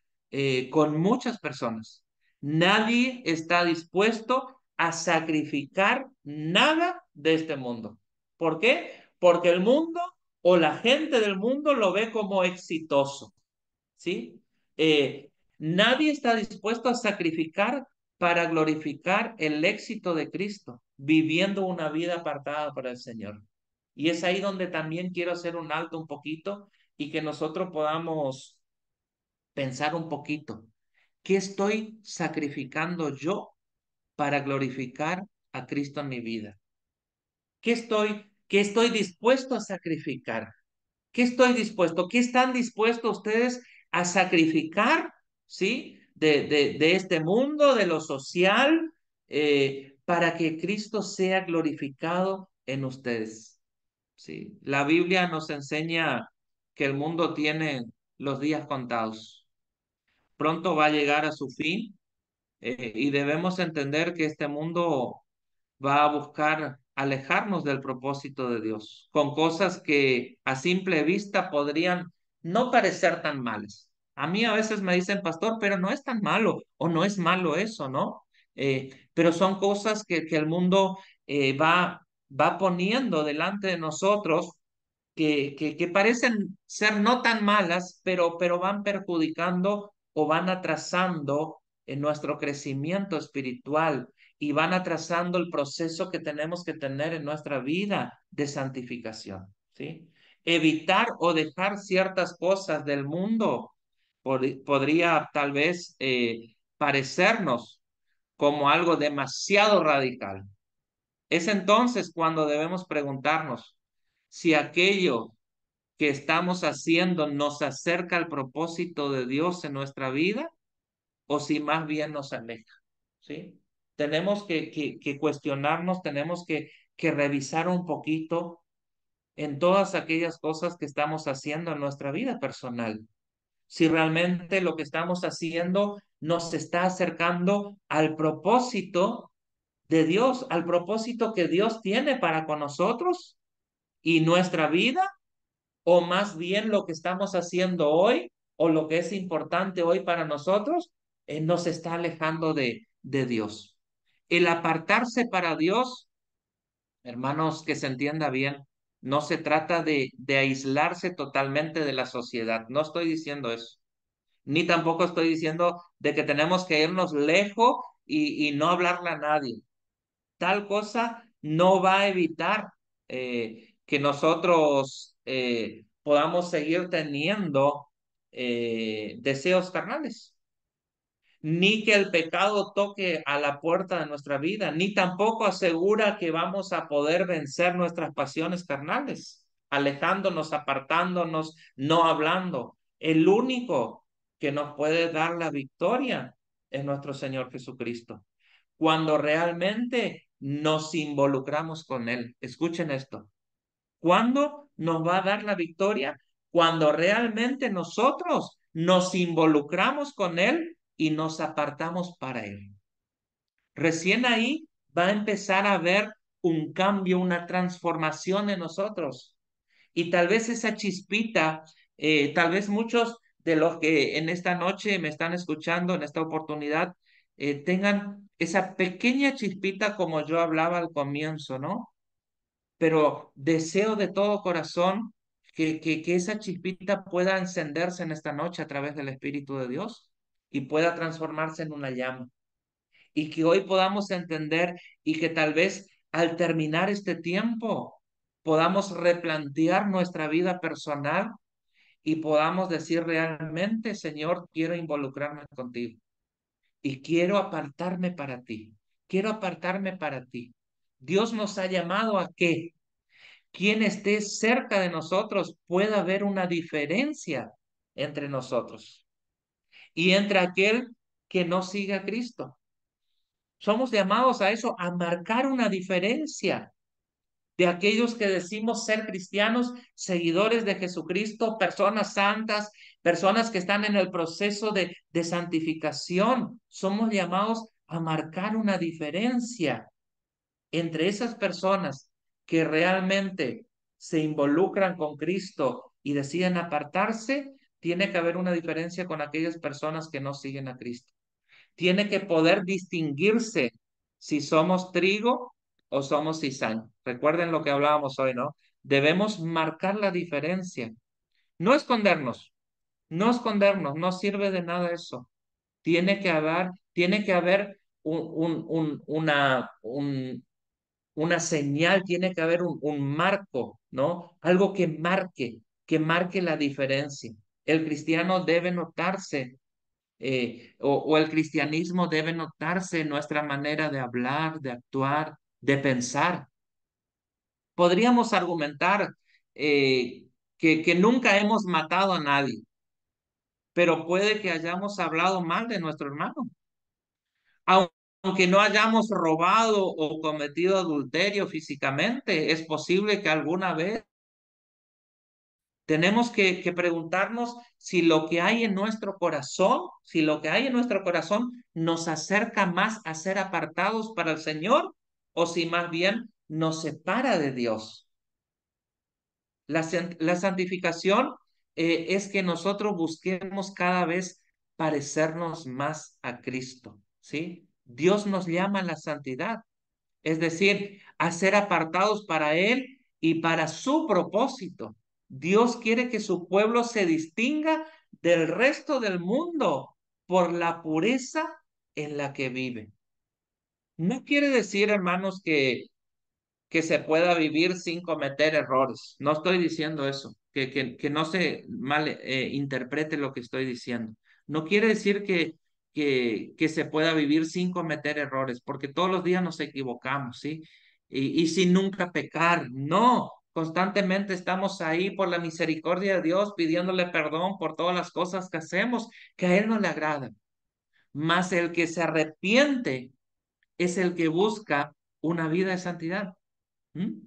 con muchas personas. Nadie está dispuesto a sacrificar nada de este mundo. ¿Por qué? Porque el mundo o la gente del mundo lo ve como exitoso. ¿Sí? Nadie está dispuesto a sacrificar para glorificar el éxito de Cristo, viviendo una vida apartada para el Señor. Y es ahí donde también quiero hacer un alto un poquito y que nosotros podamos pensar un poquito. ¿Qué estoy sacrificando yo para glorificar a Cristo en mi vida? ¿Qué estoy dispuesto a sacrificar? ¿Qué estoy dispuesto? ¿Qué están dispuestos ustedes a sacrificar, sí? De este mundo, de lo social, para que Cristo sea glorificado en ustedes, ¿sí? La Biblia nos enseña que el mundo tiene los días contados. Pronto va a llegar a su fin, y debemos entender que este mundo va a buscar alejarnos del propósito de Dios con cosas que a simple vista podrían no parecer tan malas. A mí a veces me dicen, pastor, pero no es tan malo o no es malo eso, ¿no? Pero son cosas que el mundo va poniendo delante de nosotros que parecen ser no tan malas, pero van perjudicando o van atrasando en nuestro crecimiento espiritual y van atrasando el proceso que tenemos que tener en nuestra vida de santificación, ¿sí? Evitar o dejar ciertas cosas del mundo podría tal vez parecernos como algo demasiado radical. Es entonces cuando debemos preguntarnos si aquello que estamos haciendo nos acerca al propósito de Dios en nuestra vida o si más bien nos aleja, ¿sí? Tenemos que cuestionarnos, tenemos que revisar un poquito en todas aquellas cosas que estamos haciendo en nuestra vida personal. Si realmente lo que estamos haciendo nos está acercando al propósito de Dios, al propósito que Dios tiene para con nosotros y nuestra vida, o más bien lo que estamos haciendo hoy o lo que es importante hoy para nosotros nos está alejando de Dios. El apartarse para Dios, hermanos, que se entienda bien, no se trata de aislarse totalmente de la sociedad. No estoy diciendo eso. Ni tampoco estoy diciendo de que tenemos que irnos lejos y no hablarle a nadie. Tal cosa no va a evitar que nosotros podamos seguir teniendo deseos carnales, ni que el pecado toque a la puerta de nuestra vida, ni tampoco asegura que vamos a poder vencer nuestras pasiones carnales, alejándonos, apartándonos, no hablando. El único que nos puede dar la victoria es nuestro Señor Jesucristo cuando realmente nos involucramos con Él. Escuchen esto. ¿Cuándo nos va a dar la victoria? Cuando realmente nosotros nos involucramos con Él y nos apartamos para Él. Recién ahí va a empezar a haber un cambio, una transformación en nosotros. Y tal vez esa chispita, tal vez muchos de los que en esta noche me están escuchando, en esta oportunidad, tengan esa pequeña chispita como yo hablaba al comienzo, ¿no? Pero deseo de todo corazón que esa chispita pueda encenderse en esta noche a través del Espíritu de Dios y pueda transformarse en una llama. Y que hoy podamos entender y que tal vez al terminar este tiempo podamos replantear nuestra vida personal y podamos decir realmente, Señor, quiero involucrarme contigo y quiero apartarme para ti. Quiero apartarme para ti. Dios nos ha llamado a que quien esté cerca de nosotros pueda ver una diferencia entre nosotros y entre aquel que no sigue a Cristo. Somos llamados a eso, a marcar una diferencia de aquellos que decimos ser cristianos, seguidores de Jesucristo, personas santas, personas que están en el proceso de santificación. Somos llamados a marcar una diferencia entre esas personas que realmente se involucran con Cristo y deciden apartarse. Tiene que haber una diferencia con aquellas personas que no siguen a Cristo. Tiene que poder distinguirse si somos trigo o somos cizaña. Recuerden lo que hablábamos hoy, ¿no? Debemos marcar la diferencia. No escondernos, no escondernos, no sirve de nada eso. Tiene que haber una señal, tiene que haber un marco, ¿no? Algo que marque la diferencia. El cristiano debe notarse o el cristianismo debe notarse en nuestra manera de hablar, de actuar, de pensar. Podríamos argumentar que nunca hemos matado a nadie, pero puede que hayamos hablado mal de nuestro hermano. Aunque no hayamos robado o cometido adulterio físicamente, es posible que alguna vez tenemos que preguntarnos si lo que hay en nuestro corazón, si lo que hay en nuestro corazón nos acerca más a ser apartados para el Señor o si más bien nos separa de Dios. La santificación es que nosotros busquemos cada vez parecernos más a Cristo, ¿sí? Dios nos llama a la santidad, es decir, a ser apartados para Él y para su propósito. Dios quiere que su pueblo se distinga del resto del mundo por la pureza en la que vive. No quiere decir, hermanos, que se pueda vivir sin cometer errores. No estoy diciendo eso, que no se mal interprete lo que estoy diciendo. No quiere decir que se pueda vivir sin cometer errores, porque todos los días nos equivocamos, ¿sí? Y sin nunca pecar. No, constantemente estamos ahí por la misericordia de Dios, pidiéndole perdón por todas las cosas que hacemos que a Él no le agradan. Mas el que se arrepiente es el que busca una vida de santidad. ¿Mm?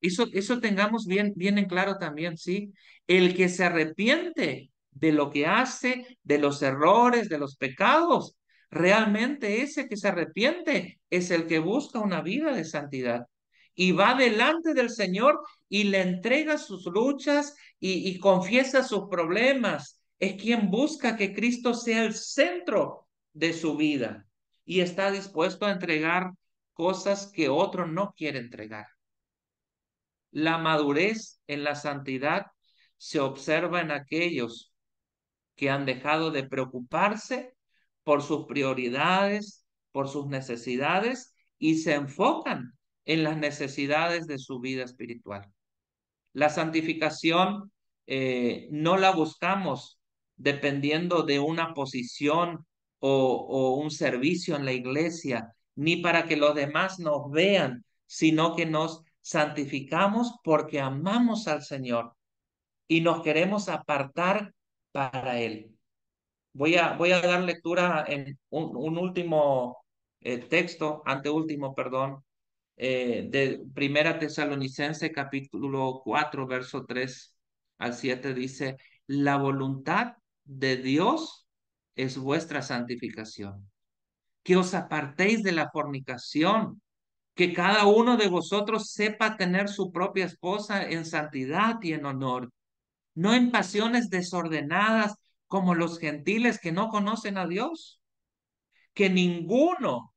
Eso tengamos bien en claro también, ¿sí? El que se arrepiente de lo que hace, de los errores, de los pecados, realmente ese que se arrepiente es el que busca una vida de santidad y va delante del Señor y le entrega sus luchas y confiesa sus problemas. Es quien busca que Cristo sea el centro de su vida y está dispuesto a entregar cosas que otro no quiere entregar. La madurez en la santidad se observa en aquellos que han dejado de preocuparse por sus prioridades, por sus necesidades y se enfocan en las necesidades de su vida espiritual. La santificación no la buscamos dependiendo de una posición o un servicio en la iglesia, ni para que los demás nos vean, sino que nos santificamos porque amamos al Señor y nos queremos apartar para Él. Voy a dar lectura en un último texto, anteúltimo, perdón, de Primera Tesalonicense capítulo 4 verso 3 al 7 dice, la voluntad de Dios es vuestra santificación, que os apartéis de la fornicación, que cada uno de vosotros sepa tener su propia esposa en santidad y en honor, no en pasiones desordenadas como los gentiles que no conocen a Dios, que ninguno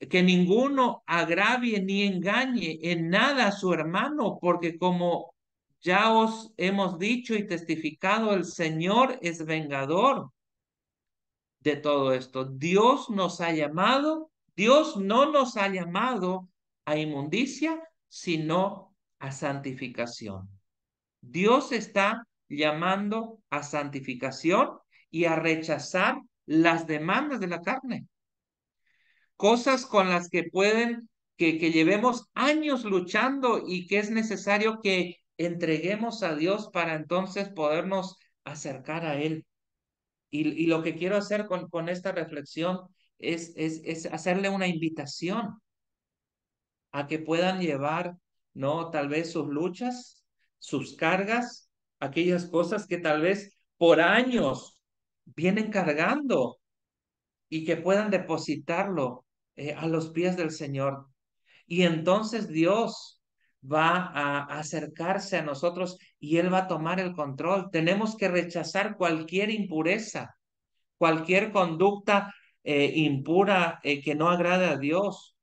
que ninguno agravie ni engañe en nada a su hermano, porque como ya os hemos dicho y testificado, el Señor es vengador de todo esto. Dios no nos ha llamado a inmundicia, sino a santificación. Dios está llamando a santificación y a rechazar las demandas de la carne, cosas con las que que llevemos años luchando y que es necesario que entreguemos a Dios para entonces podernos acercar a Él. Y lo que quiero hacer con esta reflexión es hacerle una invitación a que puedan llevar, ¿no? Tal vez sus luchas, sus cargas, aquellas cosas que tal vez por años vienen cargando y que puedan depositarlo a los pies del Señor. Y entonces Dios va a acercarse a nosotros y Él va a tomar el control. Tenemos que rechazar cualquier impureza, cualquier conducta impura que no agrade a Dios,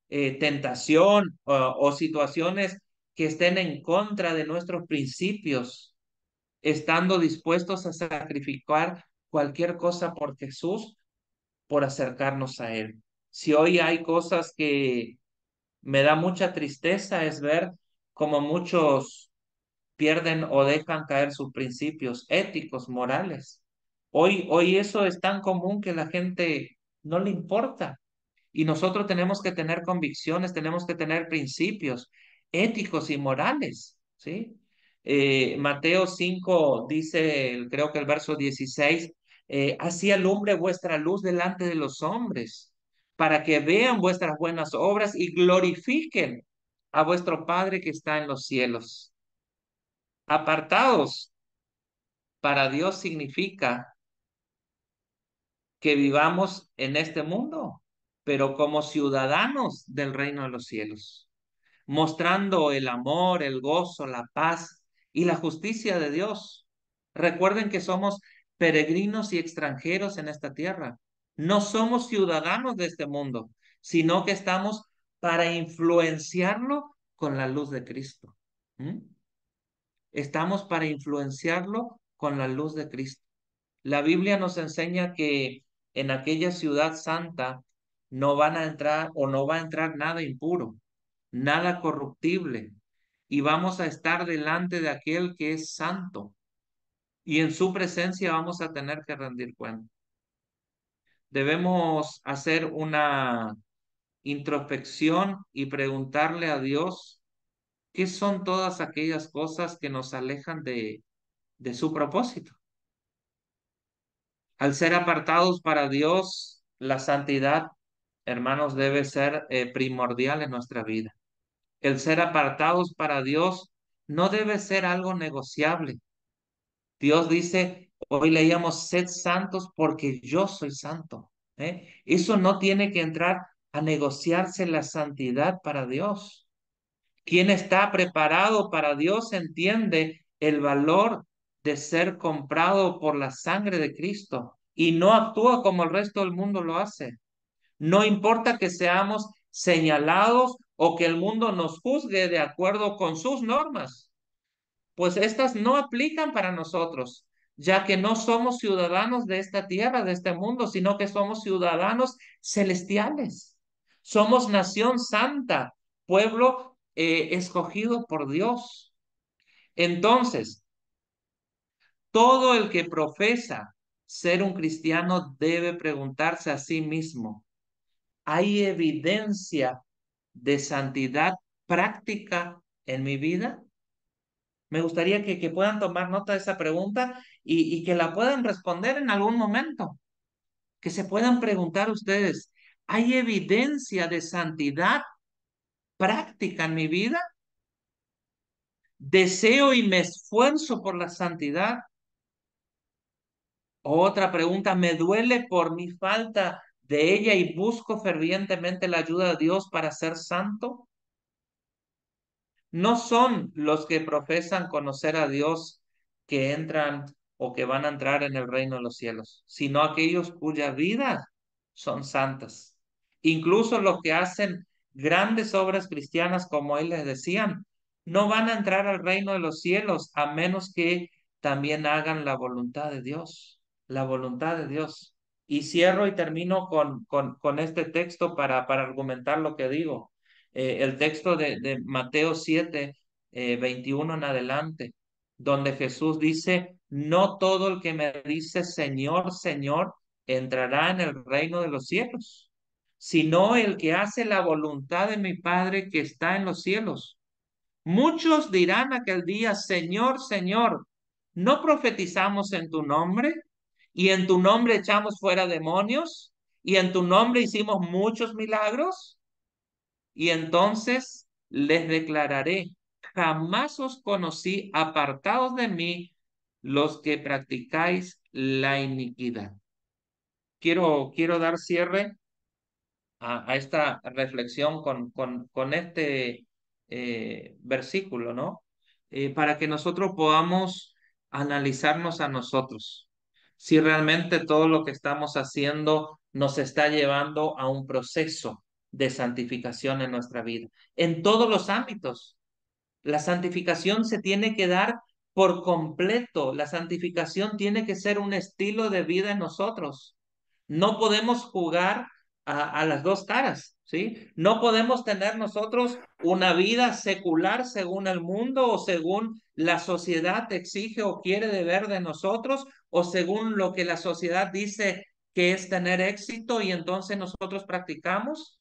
tentación o situaciones que estén en contra de nuestros principios, estando dispuestos a sacrificar cualquier cosa por Jesús, por acercarnos a Él. Si hoy hay cosas que me da mucha tristeza es ver cómo muchos pierden o dejan caer sus principios éticos, morales. Hoy eso es tan común que la gente no le importa. Y nosotros tenemos que tener convicciones, tenemos que tener principios éticos y morales, ¿sí? Mateo 5 dice, creo que el verso 16, así alumbre vuestra luz delante de los hombres, para que vean vuestras buenas obras y glorifiquen a vuestro Padre que está en los cielos. Apartados para Dios significa que vivamos en este mundo, pero como ciudadanos del reino de los cielos, mostrando el amor, el gozo, la paz y la justicia de Dios. Recuerden que somos peregrinos y extranjeros en esta tierra. No somos ciudadanos de este mundo, sino que estamos para influenciarlo con la luz de Cristo. ¿Mm? Estamos para influenciarlo con la luz de Cristo. La Biblia nos enseña que en aquella ciudad santa no van a entrar o no va a entrar nada impuro, nada corruptible, y vamos a estar delante de aquel que es santo, y en su presencia vamos a tener que rendir cuenta. Debemos hacer una introspección y preguntarle a Dios qué son todas aquellas cosas que nos alejan de su propósito. Al ser apartados para Dios, la santidad, hermanos, debe ser primordial en nuestra vida. El ser apartados para Dios no debe ser algo negociable. Dios dice, hoy leíamos, sed santos porque yo soy santo. Eso no tiene que entrar a negociarse la santidad para Dios. Quien está preparado para Dios entiende el valor de ser comprado por la sangre de Cristo y no actúa como el resto del mundo lo hace. No importa que seamos señalados o que el mundo nos juzgue de acuerdo con sus normas, pues estas no aplican para nosotros, ya que no somos ciudadanos de esta tierra, de este mundo, sino que somos ciudadanos celestiales. Somos nación santa, pueblo escogido por Dios. Entonces, todo el que profesa ser un cristiano debe preguntarse a sí mismo, ¿hay evidencia de santidad práctica en mi vida? Me gustaría que puedan tomar nota de esa pregunta y que la puedan responder en algún momento. Que se puedan preguntar ustedes, ¿hay evidencia de santidad práctica en mi vida? ¿Deseo y me esfuerzo por la santidad? Otra pregunta, ¿me duele por mi falta de ella y busco fervientemente la ayuda de Dios para ser santo? No son los que profesan conocer a Dios que entran o que van a entrar en el reino de los cielos, sino aquellos cuyas vidas son santas. Incluso los que hacen grandes obras cristianas, como él les decían, no van a entrar al reino de los cielos a menos que también hagan la voluntad de Dios, la voluntad de Dios. Y cierro y termino con este texto para argumentar lo que digo. El texto de Mateo 7, 21 en adelante, donde Jesús dice, no todo el que me dice Señor, Señor, entrará en el reino de los cielos, sino el que hace la voluntad de mi Padre que está en los cielos. Muchos dirán aquel día, Señor, Señor, ¿no profetizamos en tu nombre? ¿Y en tu nombre echamos fuera demonios? ¿Y en tu nombre hicimos muchos milagros? Y entonces les declararé, jamás os conocí, apartados de mí, los que practicáis la iniquidad. Quiero dar cierre a esta reflexión con este versículo, ¿no? Para que nosotros podamos analizarnos a nosotros. Si realmente todo lo que estamos haciendo nos está llevando a un proceso de santificación en nuestra vida. En todos los ámbitos. La santificación se tiene que dar por completo. La santificación tiene que ser un estilo de vida en nosotros. No podemos jugar a las dos caras, ¿sí? No podemos tener nosotros una vida secular según el mundo o según la sociedad exige o quiere de ver de nosotros o según lo que la sociedad dice que es tener éxito y entonces nosotros practicamos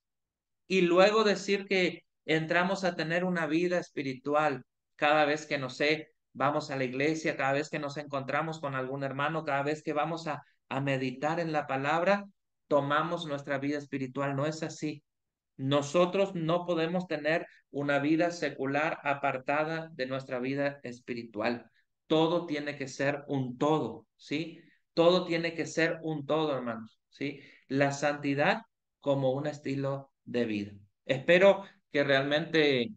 y luego decir que entramos a tener una vida espiritual cada vez que, no sé, vamos a la iglesia, cada vez que nos encontramos con algún hermano, cada vez que vamos a meditar en la palabra, tomamos nuestra vida espiritual. No es así. Nosotros no podemos tener una vida secular apartada de nuestra vida espiritual. Todo tiene que ser un todo, ¿sí? Todo tiene que ser un todo, hermanos, ¿sí? La santidad como un estilo de vida. Espero que realmente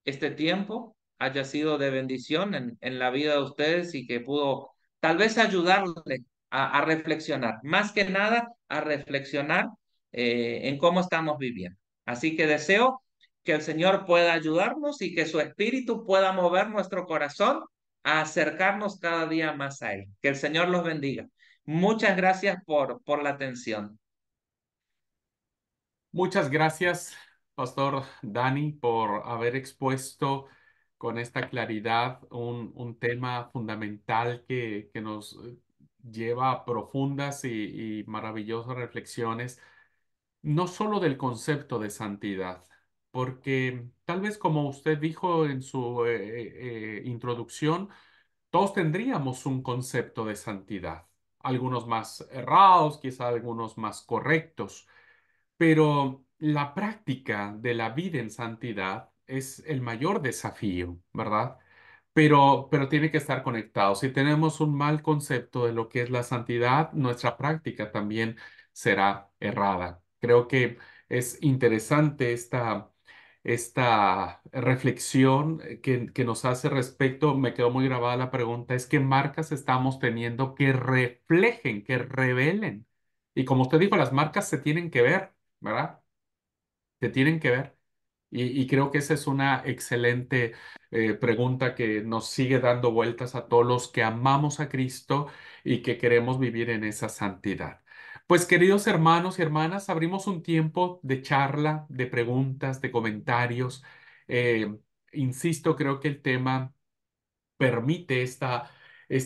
este tiempo haya sido de bendición en la vida de ustedes y que pudo tal vez ayudarle a reflexionar, más que nada a reflexionar en cómo estamos viviendo. Así que deseo que el Señor pueda ayudarnos y que su espíritu pueda mover nuestro corazón a acercarnos cada día más a Él. Que el Señor los bendiga. Muchas gracias por la atención. Muchas gracias, Pastor Dani, por haber expuesto con esta claridad un tema fundamental que nos lleva a profundas y maravillosas reflexiones, no solo del concepto de santidad, porque tal vez como usted dijo en su introducción, todos tendríamos un concepto de santidad, algunos más errados, quizá algunos más correctos, pero la práctica de la vida en santidad es el mayor desafío, ¿verdad? Pero tiene que estar conectado. Si tenemos un mal concepto de lo que es la santidad, nuestra práctica también será errada. Creo que es interesante esta reflexión que nos hace respecto. Me quedó muy grabada la pregunta, es qué marcas estamos teniendo que reflejen, que revelen. Y como usted dijo, las marcas se tienen que ver, ¿verdad? Se tienen que ver. Y creo que esa es una excelente pregunta que nos sigue dando vueltas a todos los que amamos a Cristo y que queremos vivir en esa santidad. Pues queridos hermanos y hermanas, abrimos un tiempo de charla, de preguntas, de comentarios. Eh, Insisto, creo que el tema permite esta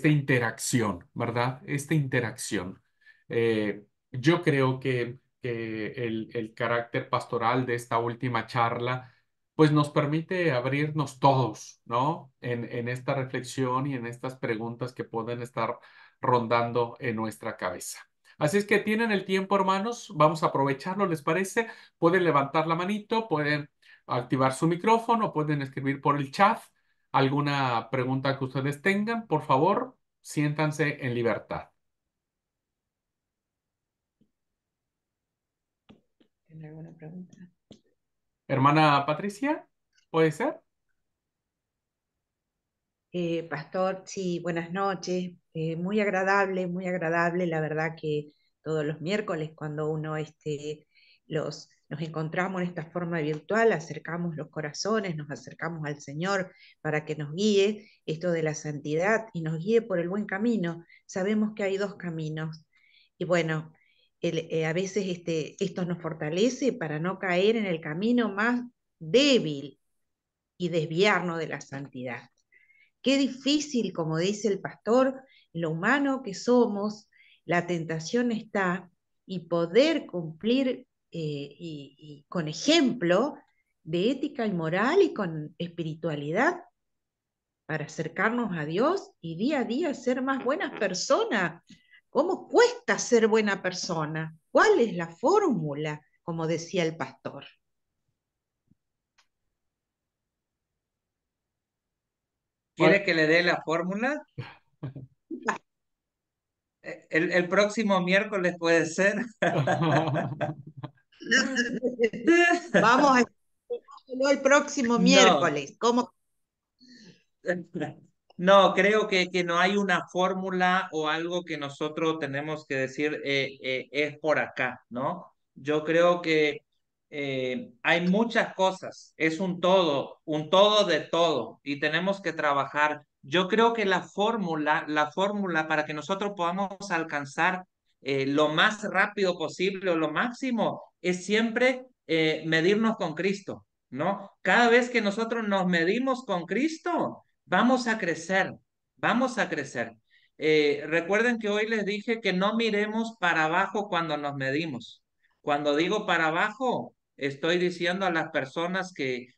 interacción, ¿verdad? Esta interacción. Yo creo que el carácter pastoral de esta última charla, pues nos permite abrirnos todos, ¿no? En esta reflexión y en estas preguntas que pueden estar rondando en nuestra cabeza. Así es que tienen el tiempo, hermanos, vamos a aprovecharlo, ¿les parece? Pueden levantar la manito, pueden activar su micrófono, pueden escribir por el chat alguna pregunta que ustedes tengan, por favor, siéntanse en libertad. ¿Tiene alguna pregunta? Hermana Patricia, ¿puede ser? Pastor, sí, buenas noches. Muy agradable, la verdad que todos los miércoles cuando uno nos encontramos en esta forma virtual, acercamos los corazones, nos acercamos al Señor para que nos guíe esto de la santidad y nos guíe por el buen camino. Sabemos que hay dos caminos y bueno, a veces esto nos fortalece para no caer en el camino más débil y desviarnos de la santidad. Qué difícil, como dice el pastor, lo humano que somos, la tentación está y poder cumplir y con ejemplo de ética y moral y con espiritualidad para acercarnos a Dios y día a día ser más buenas personas. ¿Cómo cuesta ser buena persona? ¿Cuál es la fórmula? Como decía el pastor. Bueno, ¿Quiere que le dé la fórmula? El próximo miércoles puede ser. Vamos a hacerlo el próximo No, miércoles. ¿Cómo? no, creo que no hay una fórmula o algo que nosotros tenemos que decir es por acá, ¿no? Yo creo que hay muchas cosas, es un todo de todo y tenemos que trabajar. Yo creo que la fórmula para que nosotros podamos alcanzar lo más rápido posible o lo máximo es siempre medirnos con Cristo, ¿no? Cada vez que nosotros nos medimos con Cristo, vamos a crecer, vamos a crecer. Recuerden que hoy les dije que no miremos para abajo cuando nos medimos. Cuando digo para abajo, estoy diciendo a las personas que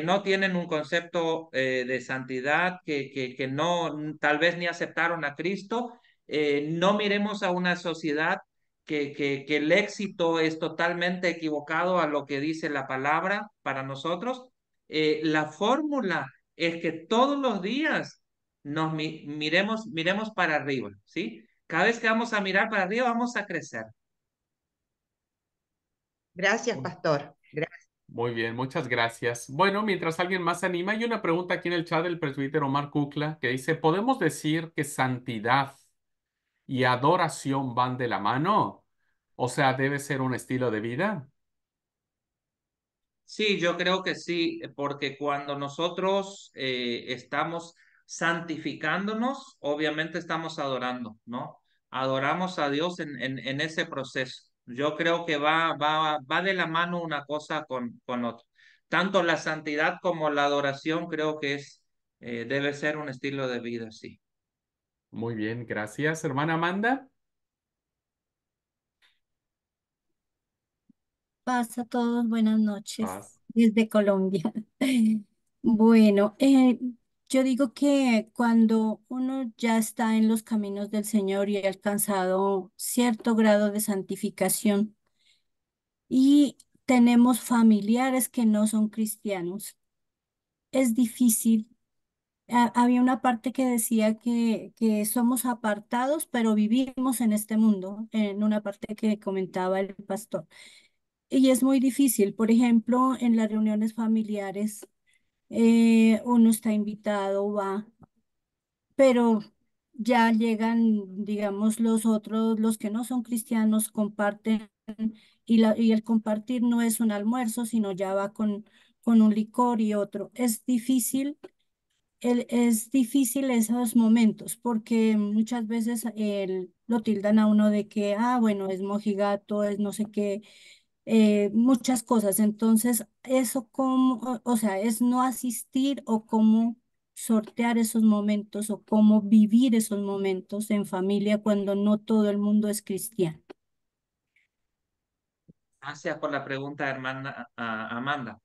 no tienen un concepto de santidad, que no, tal vez ni aceptaron a Cristo. No miremos a una sociedad que el éxito es totalmente equivocado a lo que dice la palabra para nosotros. La fórmula es que todos los días miremos para arriba, ¿sí? Cada vez que vamos a mirar para arriba, vamos a crecer. Gracias, pastor. Gracias. Muy bien, muchas gracias. Bueno, mientras alguien más se anima, hay una pregunta aquí en el chat del presbítero Omar Kukla que dice, ¿podemos decir que santidad y adoración van de la mano? O sea, ¿debe ser un estilo de vida? Sí, yo creo que sí, porque cuando nosotros estamos santificándonos, obviamente estamos adorando, ¿no? Adoramos a Dios en ese proceso. Yo creo que va de la mano una cosa con otra. Tanto la santidad como la adoración creo que debe ser un estilo de vida, sí. Muy bien, gracias. Hermana Amanda. Paz a todos, buenas noches Paz. desde Colombia. Bueno, yo digo que cuando uno ya está en los caminos del Señor y ha alcanzado cierto grado de santificación y tenemos familiares que no son cristianos, es difícil. Había una parte que decía que somos apartados, pero vivimos en este mundo, en una parte que comentaba el pastor. Y es muy difícil, por ejemplo, en las reuniones familiares, uno está invitado, va, pero ya llegan, digamos, los otros, los que no son cristianos, comparten, y el compartir no es un almuerzo, sino ya va con un licor y otro. Es difícil. Es difícil esos momentos porque muchas veces lo tildan a uno de que, bueno, es mojigato, es no sé qué, muchas cosas. Entonces, eso como, o sea, es no asistir o cómo sortear esos momentos o cómo vivir esos momentos en familia cuando no todo el mundo es cristiano. Gracias por la pregunta, hermana Amanda.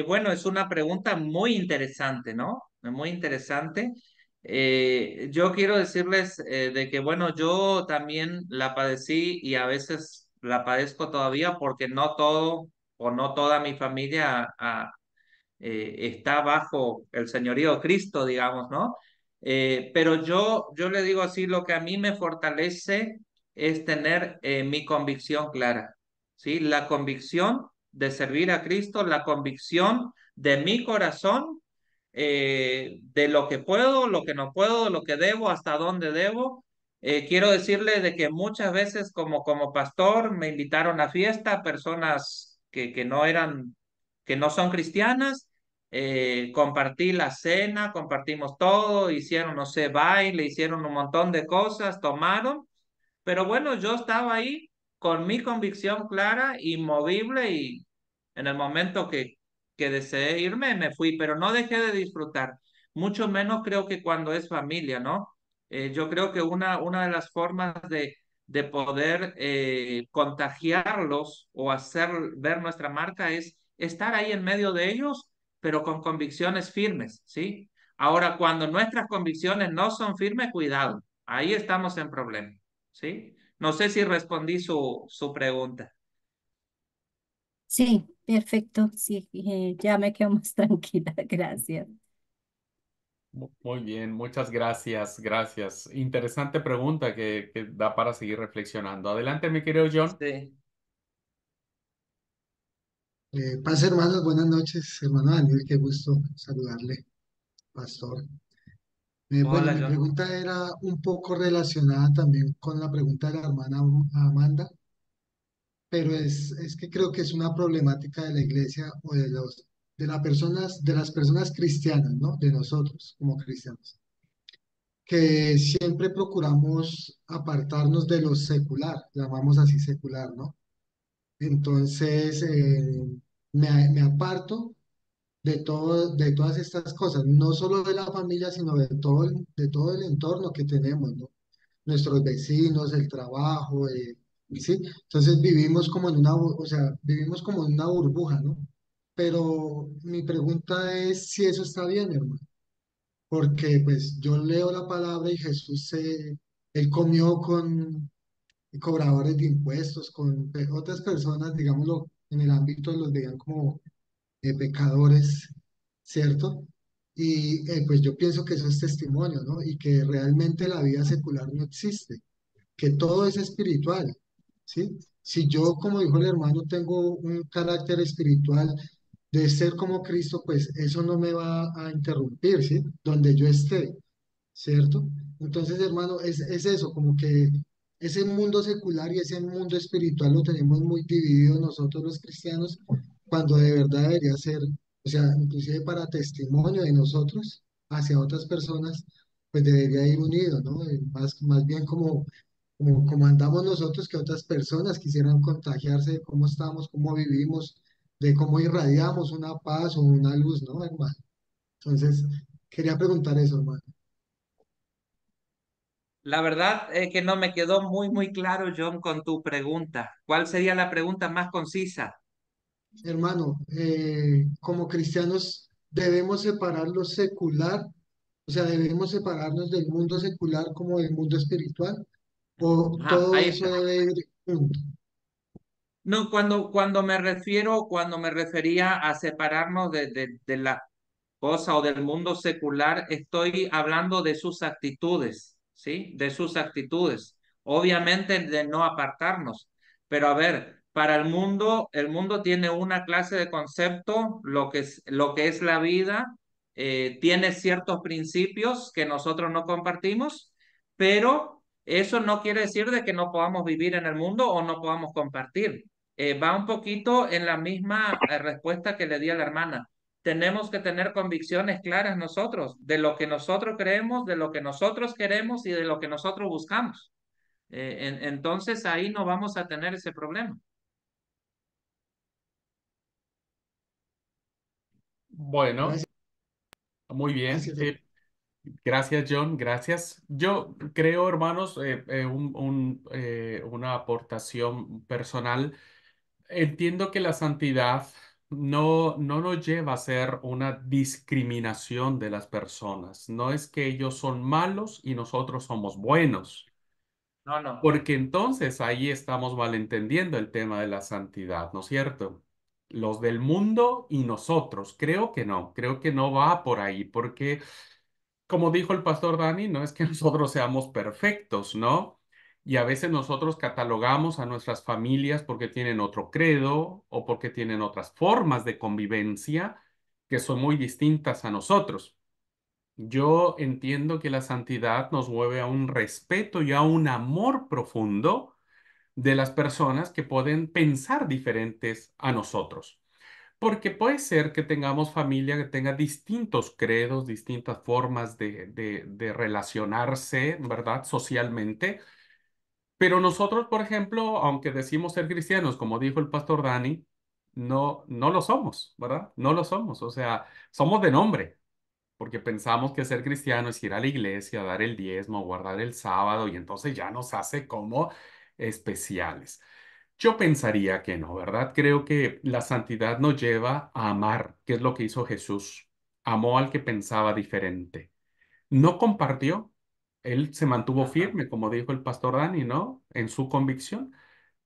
Bueno, es una pregunta muy interesante, ¿no? Muy interesante. Yo quiero decirles de que, bueno, yo también la padecí y a veces la padezco todavía porque no todo o no toda mi familia está bajo el señorío de Cristo, digamos, ¿no? Pero yo le digo así, lo que a mí me fortalece es tener mi convicción clara, ¿sí? La convicción de servir a Cristo, la convicción de mi corazón, de lo que puedo, lo que no puedo, lo que debo, hasta dónde debo. Quiero decirle de que muchas veces como pastor me invitaron a fiesta personas que no eran, que no son cristianas, compartí la cena, compartimos todo, hicieron, no sé, baile, hicieron un montón de cosas, tomaron, pero bueno, yo estaba ahí con mi convicción clara, inmovible y en el momento que deseé irme, me fui, pero no dejé de disfrutar, mucho menos creo que cuando es familia, ¿no? Yo creo que una de las formas de poder contagiarlos o hacer ver nuestra marca es estar ahí en medio de ellos, pero con convicciones firmes, ¿sí? Ahora, cuando nuestras convicciones no son firmes, cuidado, ahí estamos en problema, ¿sí? No sé si respondí su pregunta. Sí, perfecto, sí, ya me quedo más tranquila, gracias. Muy bien, muchas gracias, gracias. Interesante pregunta que da para seguir reflexionando. Adelante, mi querido John. Sí. Paz, hermanos, buenas noches, hermano Daniel, qué gusto saludarle, pastor. Bueno, Hola, mi John. pregunta era un poco relacionada también con la pregunta de la hermana Amanda, pero es que creo que es una problemática de la iglesia o de las personas cristianas, ¿no? De nosotros como cristianos, que siempre procuramos apartarnos de lo secular, llamamos así secular, ¿no? Entonces, me aparto de todas estas cosas, no solo de la familia, sino de todo el entorno que tenemos, ¿no? Nuestros vecinos, el trabajo, ¿sí? Entonces vivimos como en o sea, vivimos como en una burbuja, ¿no? Pero mi pregunta es si eso está bien, hermano, porque pues yo leo la palabra y Jesús, él comió con cobradores de impuestos, con otras personas, digámoslo, en el ámbito los veían como pecadores, ¿cierto? Y pues yo pienso que eso es testimonio, ¿no? Y que realmente la vida secular no existe, que todo es espiritual, ¿sí? Si yo, como dijo el hermano, tengo un carácter espiritual de ser como Cristo, pues eso no me va a interrumpir, ¿sí? Donde yo esté, ¿cierto? Entonces, hermano, es eso, como que ese mundo secular y ese mundo espiritual lo tenemos muy dividido nosotros los cristianos, cuando de verdad debería ser, o sea, inclusive para testimonio de nosotros hacia otras personas, pues debería ir unido, ¿no? Más bien como andamos nosotros, que otras personas quisieran contagiarse de cómo estamos, cómo vivimos, de cómo irradiamos una paz o una luz, ¿no, hermano? Entonces, quería preguntar eso, hermano. La verdad es que no me quedó muy claro, John, con tu pregunta. ¿Cuál sería la pregunta más concisa? Hermano, como cristianos debemos separar lo secular, o sea, debemos separarnos del mundo secular como del mundo espiritual, o Ah, todo ahí eso está. debe ir junto. No, cuando me refería a separarnos de la cosa o del mundo secular, estoy hablando de sus actitudes, ¿sí? De sus actitudes. Obviamente de no apartarnos, pero a ver, para el mundo tiene una clase de concepto, lo que es la vida, tiene ciertos principios que nosotros no compartimos, pero eso no quiere decir de que no podamos vivir en el mundo o no podamos compartir. Va un poquito en la misma respuesta que le di a la hermana. Tenemos que tener convicciones claras nosotros de lo que nosotros creemos, de lo que nosotros queremos y de lo que nosotros buscamos. Entonces ahí no vamos a tener ese problema. Bueno, Gracias, muy bien. gracias. Gracias, John. Gracias. Yo creo, hermanos, una aportación personal. Entiendo que la santidad no nos lleva a ser una discriminación de las personas. No es que ellos son malos y nosotros somos buenos, No, no. porque entonces ahí estamos malentendiendo el tema de la santidad, ¿no es cierto? Los del mundo y nosotros. Creo que no va por ahí, porque como dijo el pastor Dani, no es que nosotros seamos perfectos, ¿no? Y a veces nosotros catalogamos a nuestras familias porque tienen otro credo o porque tienen otras formas de convivencia que son muy distintas a nosotros. Yo entiendo que la santidad nos mueve a un respeto y a un amor profundo de las personas que pueden pensar diferentes a nosotros. Porque puede ser que tengamos familia que tenga distintos credos, distintas formas de relacionarse, ¿verdad? Socialmente. Pero nosotros, por ejemplo, aunque decimos ser cristianos, como dijo el pastor Dani, no lo somos, ¿verdad? No lo somos. O sea, somos de nombre, porque pensamos que ser cristiano es ir a la iglesia, dar el diezmo, guardar el sábado, y entonces ya nos hace como especiales. Yo pensaría que no, ¿verdad? Creo que la santidad nos lleva a amar, que es lo que hizo Jesús. Amó al que pensaba diferente. No compartió. Él se mantuvo Ajá. firme, como dijo el pastor Dani, ¿no? En su convicción.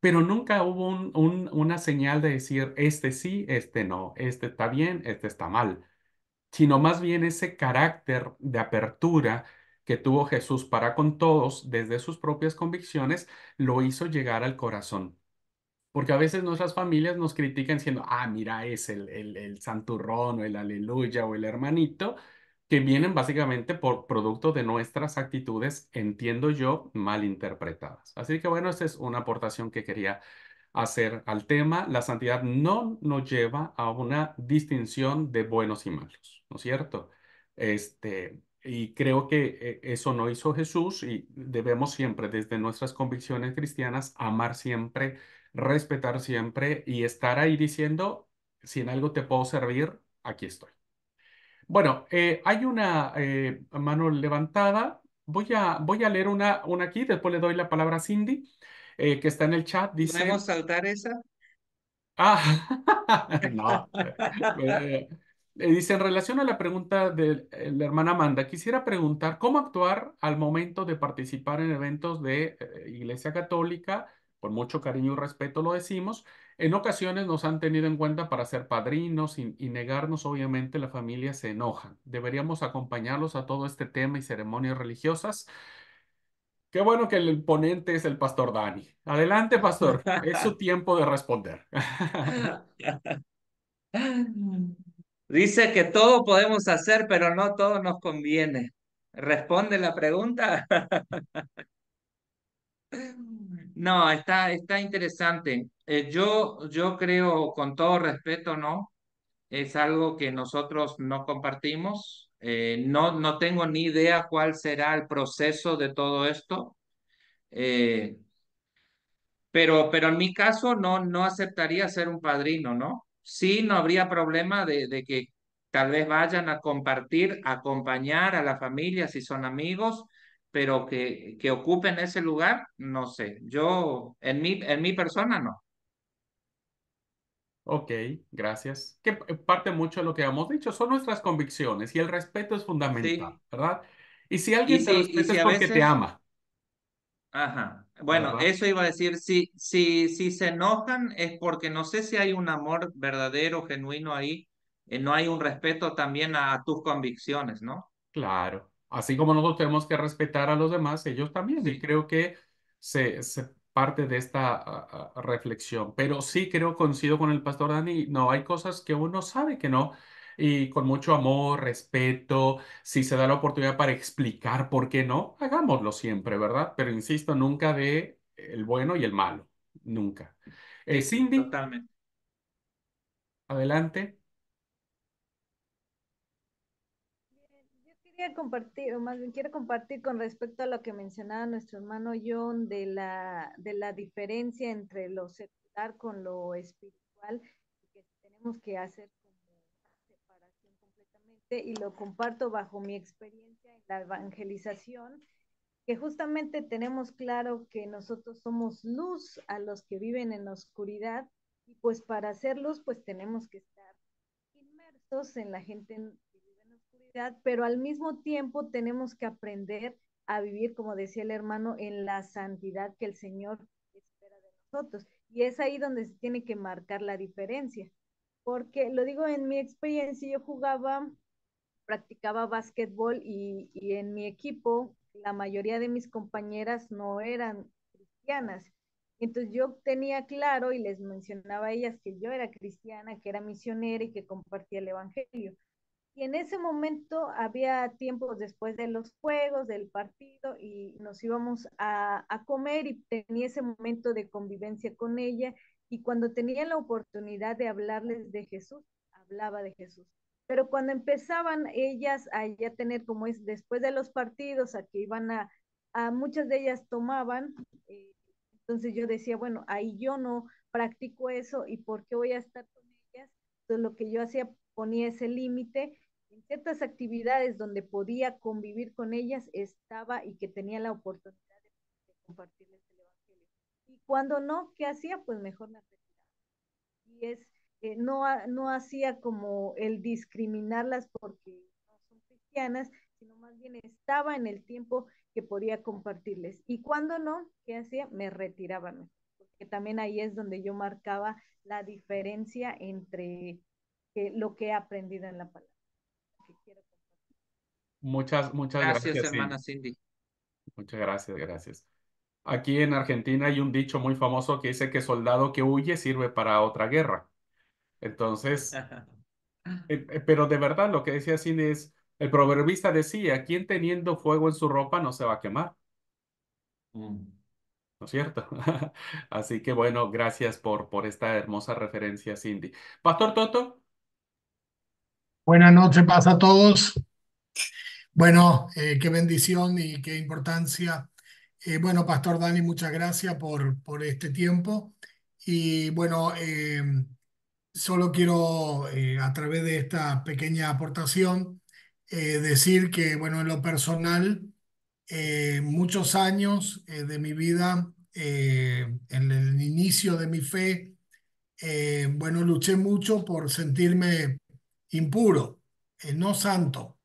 Pero nunca hubo una señal de decir, este sí, este no, este está bien, este está mal, sino más bien ese carácter de apertura que tuvo Jesús para con todos desde sus propias convicciones, lo hizo llegar al corazón. Porque a veces nuestras familias nos critican diciendo, ah, mira, es el santurrón o el aleluya o el hermanito, que vienen básicamente por producto de nuestras actitudes, entiendo yo, mal interpretadas. Así que bueno, esa es una aportación que quería hacer al tema. La santidad no nos lleva a una distinción de buenos y malos, ¿no es cierto? Y creo que eso no hizo Jesús y debemos siempre, desde nuestras convicciones cristianas, amar siempre, respetar siempre y estar ahí diciendo, si en algo te puedo servir, aquí estoy. Bueno, hay una mano levantada. Voy a leer una aquí, después le doy la palabra a Cindy, que está en el chat. Dice, ¿Podemos saltar esa? no. Dice, en relación a la pregunta de la hermana Amanda, quisiera preguntar cómo actuar al momento de participar en eventos de Iglesia Católica, con mucho cariño y respeto lo decimos. En ocasiones nos han tenido en cuenta para ser padrinos y negarnos, obviamente, la familia se enoja. ¿Deberíamos acompañarlos a todo este tema y ceremonias religiosas? Qué bueno que el ponente es el pastor Dani. Adelante, pastor. Es su tiempo de responder. Dice que todo podemos hacer, pero no todo nos conviene. ¿Responde la pregunta? No, está interesante. Yo creo, con todo respeto, ¿no? Es algo que nosotros no compartimos. No tengo ni idea cuál será el proceso de todo esto. Eh, pero en mi caso no aceptaría ser un padrino, ¿no? Sí, no habría problema de que tal vez vayan a compartir, acompañar a la familia si son amigos, pero que ocupen ese lugar, no sé. Yo, en mi persona, no. Ok, gracias. Que parte mucho de lo que hemos dicho, son nuestras convicciones y el respeto es fundamental, Sí. ¿verdad? Y si Y alguien te si, y respeta si es a porque te veces, ama, ajá. Bueno, ¿verdad? eso iba a decir, si se enojan es porque no sé si hay un amor verdadero, genuino ahí, no hay un respeto también a tus convicciones, ¿no? Claro, así como nosotros tenemos que respetar a los demás, ellos también, y Sí, creo que se parte de esta reflexión. Pero sí creo, coincido con el pastor Dani, no, hay cosas que uno sabe que no, y con mucho amor, respeto, si se da la oportunidad para explicar por qué no, hagámoslo siempre, ¿verdad? Pero insisto, nunca de el bueno y el malo, nunca. sí, Cindy, totalmente. adelante. Yo quería compartir, o más bien quiero compartir con respecto a lo que mencionaba nuestro hermano John de la diferencia entre lo secular con lo espiritual, y que tenemos que hacer como una separación completamente, y lo comparto bajo mi experiencia en la evangelización, que justamente tenemos claro que nosotros somos luz a los que viven en la oscuridad, y pues para hacer luz pues tenemos que estar inmersos en la gente que vive en la oscuridad, pero al mismo tiempo tenemos que aprender a vivir, como decía el hermano, en la santidad que el Señor espera de nosotros. Y es ahí donde se tiene que marcar la diferencia. Porque lo digo en mi experiencia, yo jugaba, practicaba básquetbol y en mi equipo la mayoría de mis compañeras no eran cristianas. Entonces yo tenía claro y les mencionaba a ellas que yo era cristiana, que era misionera y que compartía el evangelio. Y en ese momento había tiempos después de los juegos, del partido, y nos íbamos a comer y tenía ese momento de convivencia con ella. Y cuando tenía la oportunidad de hablarles de Jesús, hablaba de Jesús. Pero cuando empezaban ellas a ya tener como es después de los partidos, a que iban a muchas de ellas tomaban, entonces yo decía, bueno, ahí yo no practico eso y ¿por qué voy a estar con ellas? Entonces lo que yo hacía, ponía ese límite en ciertas actividades donde podía convivir con ellas, estaba y que tenía la oportunidad de compartirles el evangelio. Y cuando no, ¿qué hacía? Pues mejor me retiraba. Y es, no hacía como el discriminarlas porque no son cristianas, sino más bien estaba en el tiempo que podía compartirles. Y cuando no, ¿qué hacía? Me retiraba mejor, porque también ahí es donde yo marcaba la diferencia entre lo que he aprendido en la palabra. Que quiero compartir. Muchas Gracias, gracias, hermana Cindy. Cindy. Muchas gracias, gracias. Aquí en Argentina hay un dicho muy famoso que dice que soldado que huye sirve para otra guerra. Entonces, pero de verdad lo que decía Cindy es, el proverbista decía, quien teniendo fuego en su ropa no se va a quemar, Mm. ¿no es cierto? Así que bueno, gracias por esta hermosa referencia, Cindy. Pastor Toto, Buenas noches, pasa a todos. Bueno, qué bendición y qué importancia. Bueno, Pastor Dani, muchas gracias por este tiempo. Y bueno, solo quiero, a través de esta pequeña aportación, decir que, bueno, en lo personal, muchos años de mi vida, en el inicio de mi fe, bueno, luché mucho por sentirme impuro, no santo.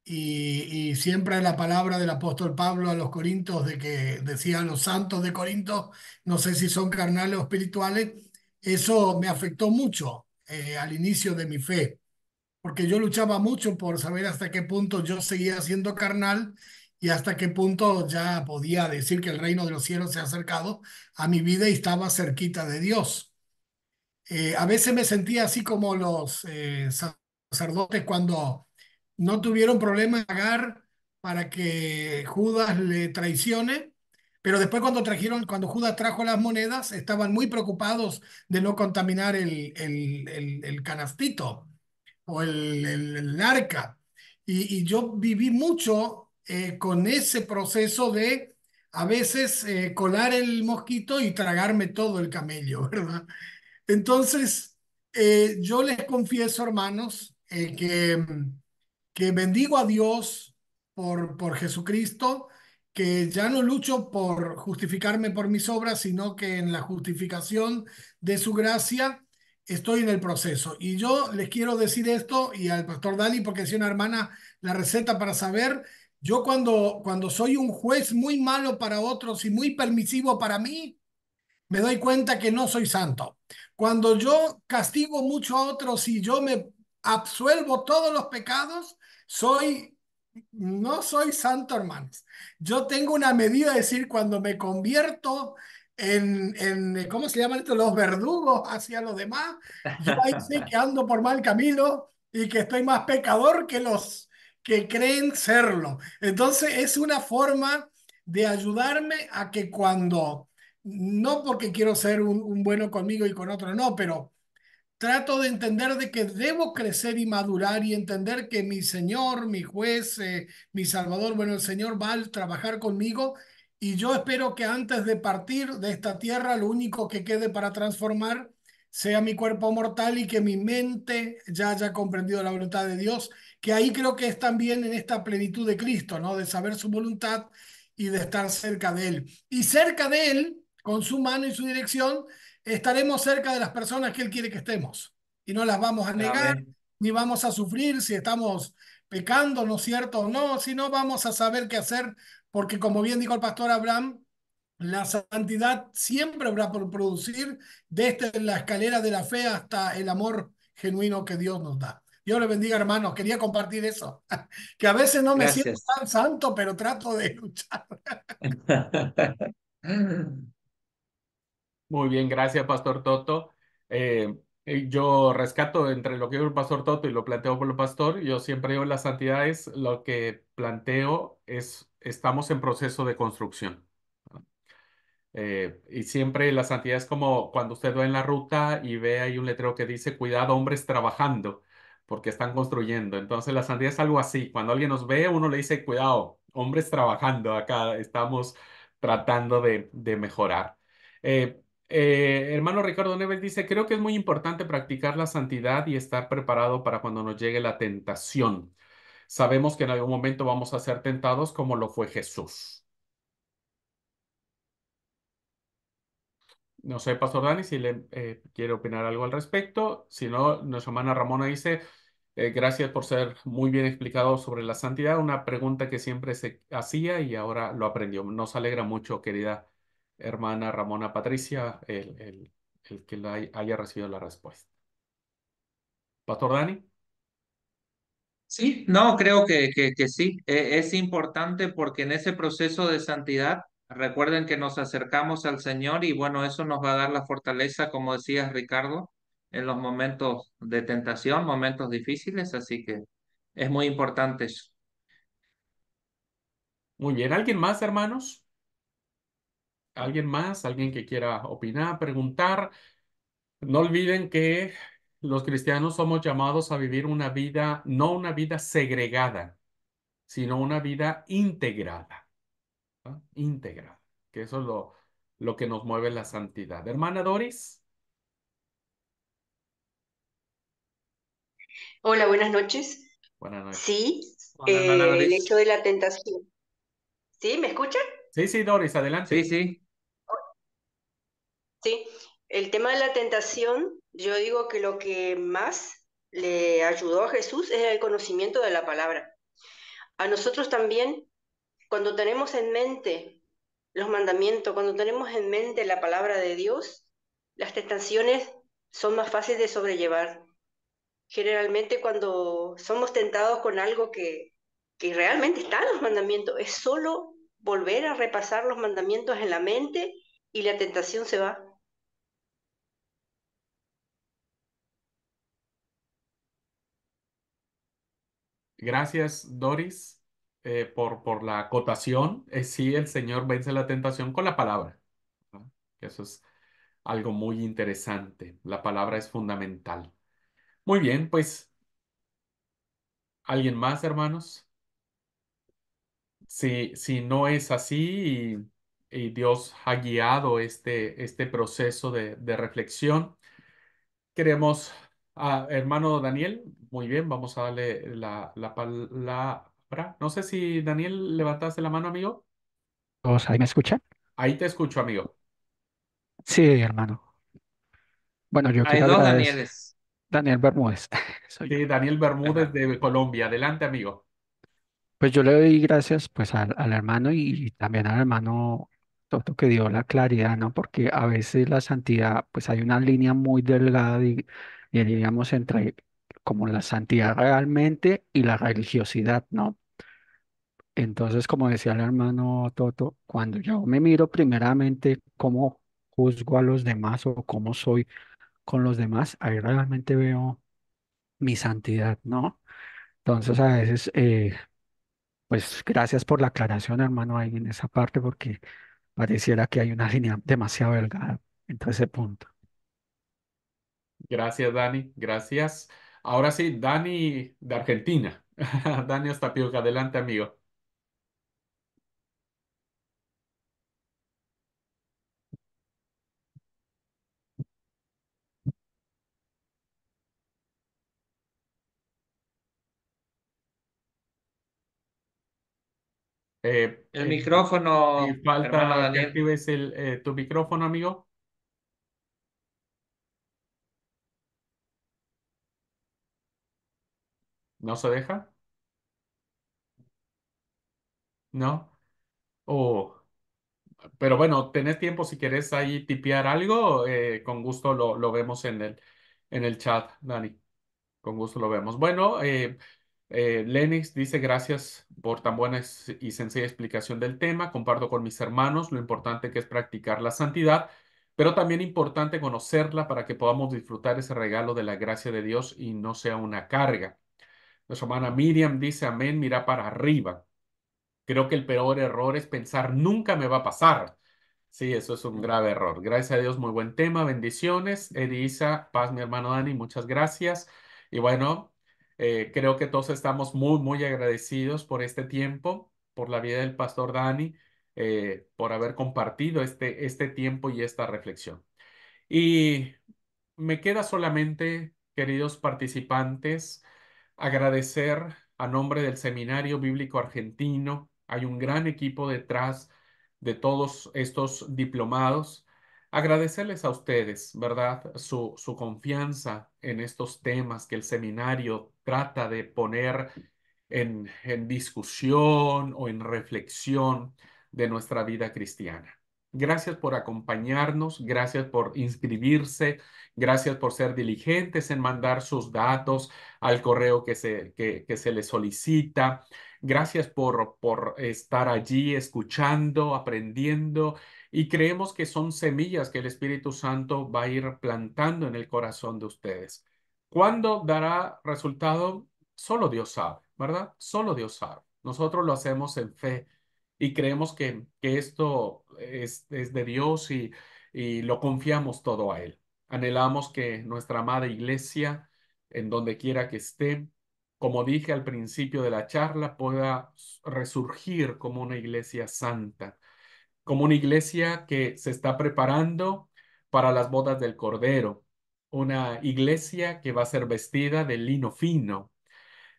Y siempre la palabra del apóstol Pablo a los Corintios de que decían los santos de Corinto, no sé si son carnales o espirituales, eso me afectó mucho al inicio de mi fe, porque yo luchaba mucho por saber hasta qué punto yo seguía siendo carnal y hasta qué punto ya podía decir que el reino de los cielos se ha acercado a mi vida y estaba cerquita de Dios. A veces me sentía así como los sacerdotes cuando no tuvieron problema en pagar para que Judas le traicione, pero después cuando Judas trajo las monedas, estaban muy preocupados de no contaminar el canastito o el arca. Y yo viví mucho con ese proceso de a veces colar el mosquito y tragarme todo el camello, ¿verdad? Entonces, yo les confieso, hermanos, que bendigo a Dios por Jesucristo, que ya no lucho por justificarme por mis obras, sino que en la justificación de su gracia estoy en el proceso. Y yo les quiero decir esto y al pastor Dani, porque decía una hermana la receta para saber, yo cuando soy un juez muy malo para otros y muy permisivo para mí, me doy cuenta que no soy santo. Cuando yo castigo mucho a otros y yo me absuelvo todos los pecados, no soy santo, hermanos. Yo tengo una medida, de decir, cuando me convierto ¿cómo se llaman estos? Los verdugos hacia los demás, yo ahí sé que ando por mal camino y que estoy más pecador que los que creen serlo. Entonces es una forma de ayudarme a que cuando no porque quiero ser un bueno conmigo y con otro no, pero trato de entender de que debo crecer y madurar y entender que mi Señor, mi juez, mi Salvador, bueno, el Señor va a trabajar conmigo y yo espero que antes de partir de esta tierra, lo único que quede para transformar sea mi cuerpo mortal y que mi mente ya haya comprendido la voluntad de Dios, que ahí creo que es también en esta plenitud de Cristo, ¿no? De saber su voluntad y de estar cerca de Él. Y cerca de Él, con su mano y su dirección, estaremos cerca de las personas que Él quiere que estemos y no las vamos a negar, Amén. ni vamos a sufrir si estamos pecando, ¿no es cierto? O no, sino vamos a saber qué hacer, porque como bien dijo el pastor Abraham, la santidad siempre habrá por producir desde la escalera de la fe hasta el amor genuino que Dios nos da. Dios le bendiga, hermanos. Quería compartir eso, que a veces no me siento Gracias. tan santo, pero trato de luchar. Muy bien, gracias, Pastor Toto. Yo rescato entre lo que dijo el Pastor Toto y lo planteo por el pastor. Yo siempre digo, la santidad es lo que planteo, estamos en proceso de construcción. Y siempre la santidad es como cuando usted va en la ruta y ve ahí un letrero que dice, cuidado, hombres trabajando, porque están construyendo. Entonces la santidad es algo así. Cuando alguien nos ve, uno le dice, cuidado, hombres trabajando, acá estamos tratando de mejorar. Hermano Ricardo Neves dice, creo que es muy importante practicar la santidad y estar preparado para cuando nos llegue la tentación. Sabemos que en algún momento vamos a ser tentados como lo fue Jesús. No sé, Pastor Dani, si le quiere opinar algo al respecto. Si no, nuestra hermana Ramona dice, gracias por ser muy bien explicado sobre la santidad, una pregunta que siempre se hacía y ahora lo aprendió. Nos alegra mucho, querida hermana Ramona Patricia, el que haya recibido la respuesta. Pastor Dani. Sí, no, creo que sí. Es importante porque en ese proceso de santidad, recuerden que nos acercamos al Señor y bueno, eso nos va a dar la fortaleza, como decías, Ricardo, en los momentos de tentación, momentos difíciles, así que es muy importante eso. Muy bien, ¿alguien más, hermanos? ¿Alguien más? ¿Alguien que quiera opinar, preguntar? No olviden que los cristianos somos llamados a vivir una vida, no una vida segregada, sino una vida integrada, ¿no? Integrada, que eso es lo que nos mueve la santidad. Hermana Doris, Hola, buenas noches. buenas noches. Sí, Hola, hermana el hecho Doris. de la tentación. ¿Sí? ¿Me escuchan? Sí, sí, Doris, Sí, adelante. sí, Sí. El tema de la tentación, yo digo que lo que más le ayudó a Jesús es el conocimiento de la palabra. A nosotros también, cuando tenemos en mente los mandamientos, cuando tenemos en mente la palabra de Dios, las tentaciones son más fáciles de sobrellevar. Generalmente cuando somos tentados con algo que realmente están los mandamientos, es solo volver a repasar los mandamientos en la mente y la tentación se va. Gracias, Doris, por la acotación. Sí, el Señor vence la tentación con la palabra, ¿no? Eso es algo muy interesante. La palabra es fundamental. Muy bien, pues, ¿alguien más, hermanos? Si no es así y Dios ha guiado este proceso de reflexión, queremos, hermano Daniel, muy bien, vamos a darle la palabra. No sé si Daniel levantaste la mano, amigo. ¿Todos ahí me escuchan? Ahí te escucho, amigo. Sí, hermano. Bueno, yo Hay quiero dos agradecer. Danieles. Daniel Bermúdez, soy yo. Sí, Daniel Bermúdez Ajá. de Colombia. Adelante, amigo. Pues yo le doy gracias pues al hermano y también al hermano Toto que dio la claridad, ¿no? Porque a veces la santidad, pues hay una línea muy delgada, diríamos, entre como la santidad realmente y la religiosidad, ¿no? Entonces, como decía el hermano Toto, cuando yo me miro primeramente cómo juzgo a los demás o cómo soy con los demás, ahí realmente veo mi santidad, ¿no? Entonces, a veces, pues gracias por la aclaración, hermano, ahí en esa parte, porque pareciera que hay una línea demasiado delgada entre ese punto. Gracias, Dani. Gracias. Ahora sí, Dani de Argentina. Dani Ostapioca. Adelante, amigo. Eh, El eh, y micrófono, hermano falta que Daniel. actives tu micrófono, amigo. ¿No se deja? ¿No? Oh, pero bueno, tenés tiempo si querés ahí tipear algo, con gusto lo vemos en el chat, Dani. Con gusto lo vemos. Bueno, Lenix dice gracias por tan buena y sencilla explicación del tema. Comparto con mis hermanos lo importante que es practicar la santidad, pero también importante conocerla para que podamos disfrutar ese regalo de la gracia de Dios y no sea una carga. Nuestra hermana Miriam dice amén, mira para arriba. Creo que el peor error es pensar nunca me va a pasar. Sí, eso es un grave error. Gracias a Dios, muy buen tema. Bendiciones. Elisa, paz, mi hermano Dani, muchas gracias. Y bueno, creo que todos estamos muy, muy agradecidos por este tiempo, por la vida del pastor Dani, por haber compartido este tiempo y esta reflexión. Y me queda solamente, queridos participantes, agradecer a nombre del Seminario Bíblico Argentino. Hay un gran equipo detrás de todos estos diplomados. Agradecerles a ustedes, ¿verdad? Su confianza en estos temas que el seminario trata de poner en discusión o en reflexión de nuestra vida cristiana. Gracias por acompañarnos, gracias por inscribirse, gracias por ser diligentes en mandar sus datos al correo que se les solicita. Gracias por estar allí escuchando, aprendiendo y creemos que son semillas que el Espíritu Santo va a ir plantando en el corazón de ustedes. ¿Cuándo dará resultado? Solo Dios sabe, ¿verdad? Solo Dios sabe. Nosotros lo hacemos en fe y creemos que esto es de Dios y lo confiamos todo a Él. Anhelamos que nuestra amada iglesia, en donde quiera que esté, como dije al principio de la charla, pueda resurgir como una iglesia santa, como una iglesia que se está preparando para las bodas del Cordero, una iglesia que va a ser vestida de lino fino,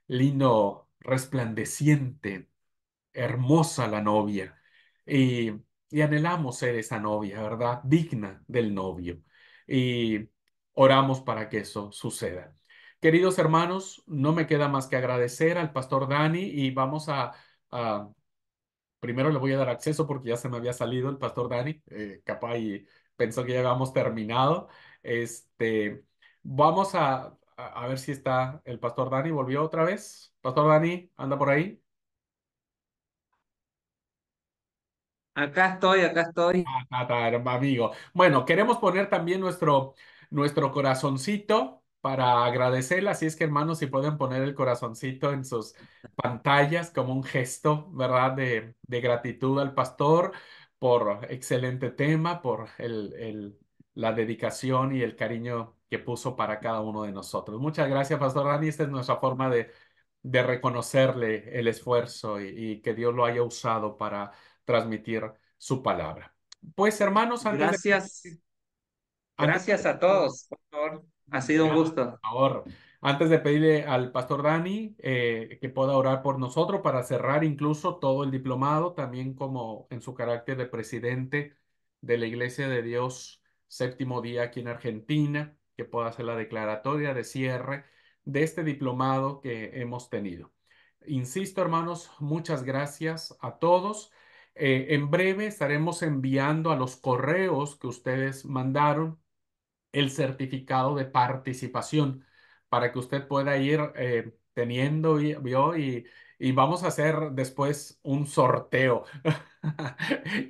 lino resplandeciente, hermosa la novia. Y, y anhelamos ser esa novia, ¿verdad? Digna del novio. Y oramos para que eso suceda. Queridos hermanos, no me queda más que agradecer al pastor Dani y vamos a primero le voy a dar acceso porque ya se me había salido el pastor Dani, capaz y pensó que ya habíamos terminado. Vamos a ver si está el pastor Dani. ¿Volvió otra vez? Pastor Dani, ¿anda por ahí? Acá estoy, acá estoy. Amigo. Bueno, queremos poner también nuestro corazoncito para agradecerle. Así es que, hermanos, si pueden poner el corazoncito en sus pantallas como un gesto, ¿verdad? De gratitud al pastor por excelente tema, por la dedicación y el cariño que puso para cada uno de nosotros. Muchas gracias, Pastor Dani. Esta es nuestra forma de reconocerle el esfuerzo y que Dios lo haya usado para transmitir su palabra. Pues hermanos, Gracias, antes gracias a todos, pastor. Ha sido un por gusto. favor, antes de pedirle al pastor Dani que pueda orar por nosotros para cerrar incluso todo el diplomado, también como en su carácter de presidente de la Iglesia de Dios Séptimo Día aquí en Argentina, que pueda hacer la declaratoria de cierre de este diplomado que hemos tenido. Insisto, hermanos, muchas gracias a todos. En breve estaremos enviando a los correos que ustedes mandaron el certificado de participación para que usted pueda ir teniendo, ¿vio? Y vamos a hacer después un sorteo.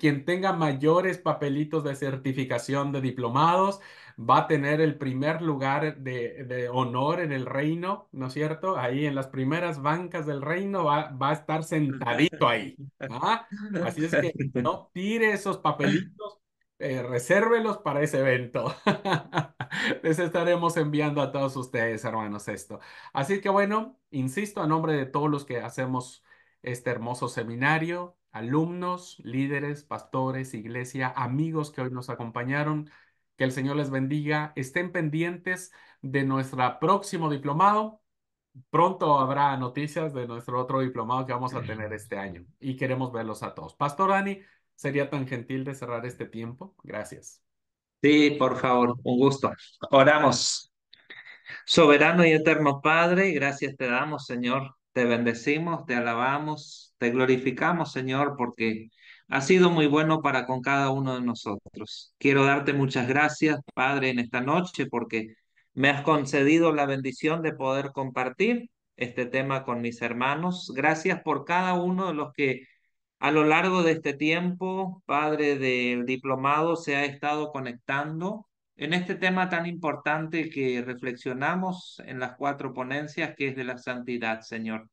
Quien tenga mayores papelitos de certificación de diplomados va a tener el primer lugar de honor en el reino, ¿no es cierto? Ahí en las primeras bancas del reino va a estar sentadito ahí. ¿Ah? Así es que no tire esos papelitos, resérvelos para ese evento. Les estaremos enviando a todos ustedes, hermanos, esto. Así que bueno, insisto, a nombre de todos los que hacemos este hermoso seminario, alumnos, líderes, pastores, iglesia, amigos que hoy nos acompañaron, que el Señor les bendiga. Estén pendientes de nuestro próximo diplomado. Pronto habrá noticias de nuestro otro diplomado que vamos a tener este año y queremos verlos a todos. Pastor Dani, ¿sería tan gentil de cerrar este tiempo? Gracias. Sí, por favor, un gusto. Oramos. Soberano y eterno Padre, gracias te damos, Señor. Te bendecimos, te alabamos, te glorificamos, Señor, porque has sido muy bueno para con cada uno de nosotros. Quiero darte muchas gracias, Padre, en esta noche, porque me has concedido la bendición de poder compartir este tema con mis hermanos. Gracias por cada uno de los que a lo largo de este tiempo, Padre, del diplomado se ha estado conectando en este tema tan importante que reflexionamos en las cuatro ponencias, que es de la santidad, Señor.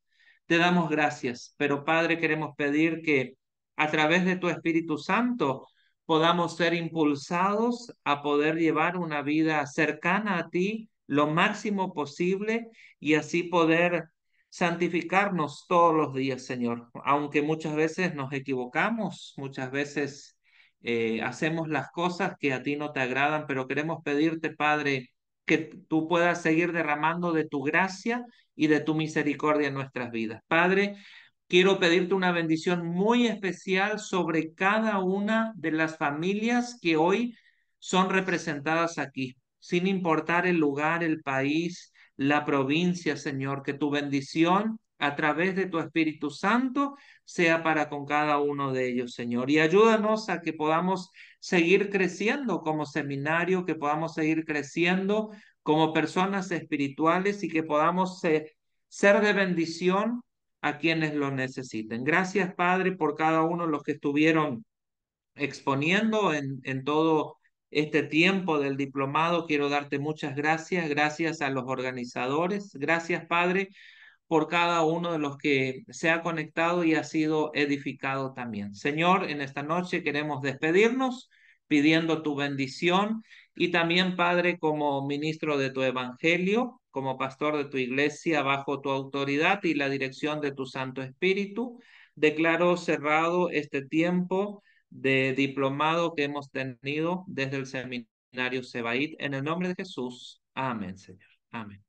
Te damos gracias, pero Padre, queremos pedir que a través de tu Espíritu Santo podamos ser impulsados a poder llevar una vida cercana a ti lo máximo posible y así poder santificarnos todos los días, Señor. Aunque muchas veces nos equivocamos, muchas veces hacemos las cosas que a ti no te agradan, pero queremos pedirte, Padre, que tú puedas seguir derramando de tu gracia y de tu misericordia en nuestras vidas. Padre, quiero pedirte una bendición muy especial sobre cada una de las familias que hoy son representadas aquí, sin importar el lugar, el país, la provincia, Señor, que tu bendición a través de tu Espíritu Santo sea para con cada uno de ellos, Señor. Y ayúdanos a que podamos seguir creciendo como seminario, que podamos seguir creciendo como personas espirituales y que podamos ser de bendición a quienes lo necesiten. Gracias, Padre, por cada uno de los que estuvieron exponiendo en todo este tiempo del diplomado. Quiero darte muchas gracias, gracias a los organizadores, gracias, Padre, por cada uno de los que se ha conectado y ha sido edificado también. Señor, en esta noche queremos despedirnos pidiendo tu bendición y también, Padre, como ministro de tu evangelio, como pastor de tu iglesia, bajo tu autoridad y la dirección de tu Santo Espíritu, declaro cerrado este tiempo de diplomado que hemos tenido desde el seminario Sebaid. En el nombre de Jesús. Amén, Señor. Amén.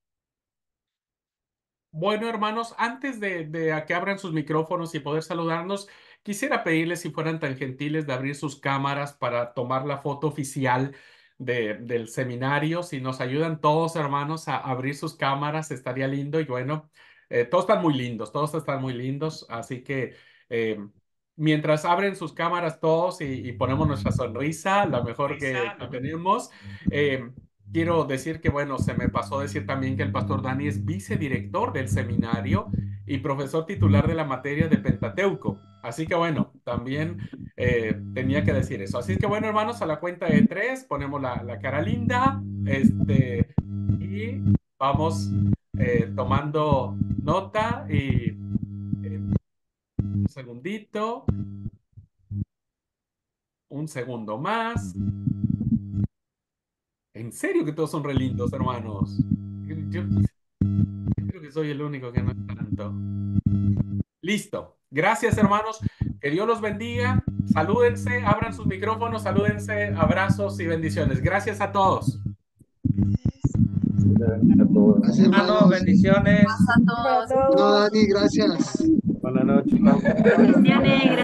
Bueno, hermanos, antes de a que abran sus micrófonos y poder saludarnos, quisiera pedirles si fueran tan gentiles de abrir sus cámaras para tomar la foto oficial del seminario. Si nos ayudan todos, hermanos, a abrir sus cámaras, estaría lindo. Y bueno, todos están muy lindos. Así que eh, mientras abren sus cámaras todos y ponemos nuestra sonrisa, la mejor que tenemos. eh, Quiero decir que, bueno, se me pasó decir también que el pastor Dani es vicedirector del seminario y profesor titular de la materia de Pentateuco. Así que, bueno, también también tenía que decir eso. Así que bueno, hermanos, a la cuenta de 3 ponemos la cara linda, y vamos tomando nota y un segundito, un segundo más. En serio que todos son re lindos, hermanos. Yo creo que soy el único que no es tanto. Listo. Gracias, hermanos. Que Dios los bendiga. Salúdense, abran sus micrófonos, salúdense, abrazos y bendiciones. Gracias a todos. Gracias, Hermanos, hermanos. bendiciones. Paz a todos. Para todos. No, Dani, gracias. Buenas noches. Bendiciones.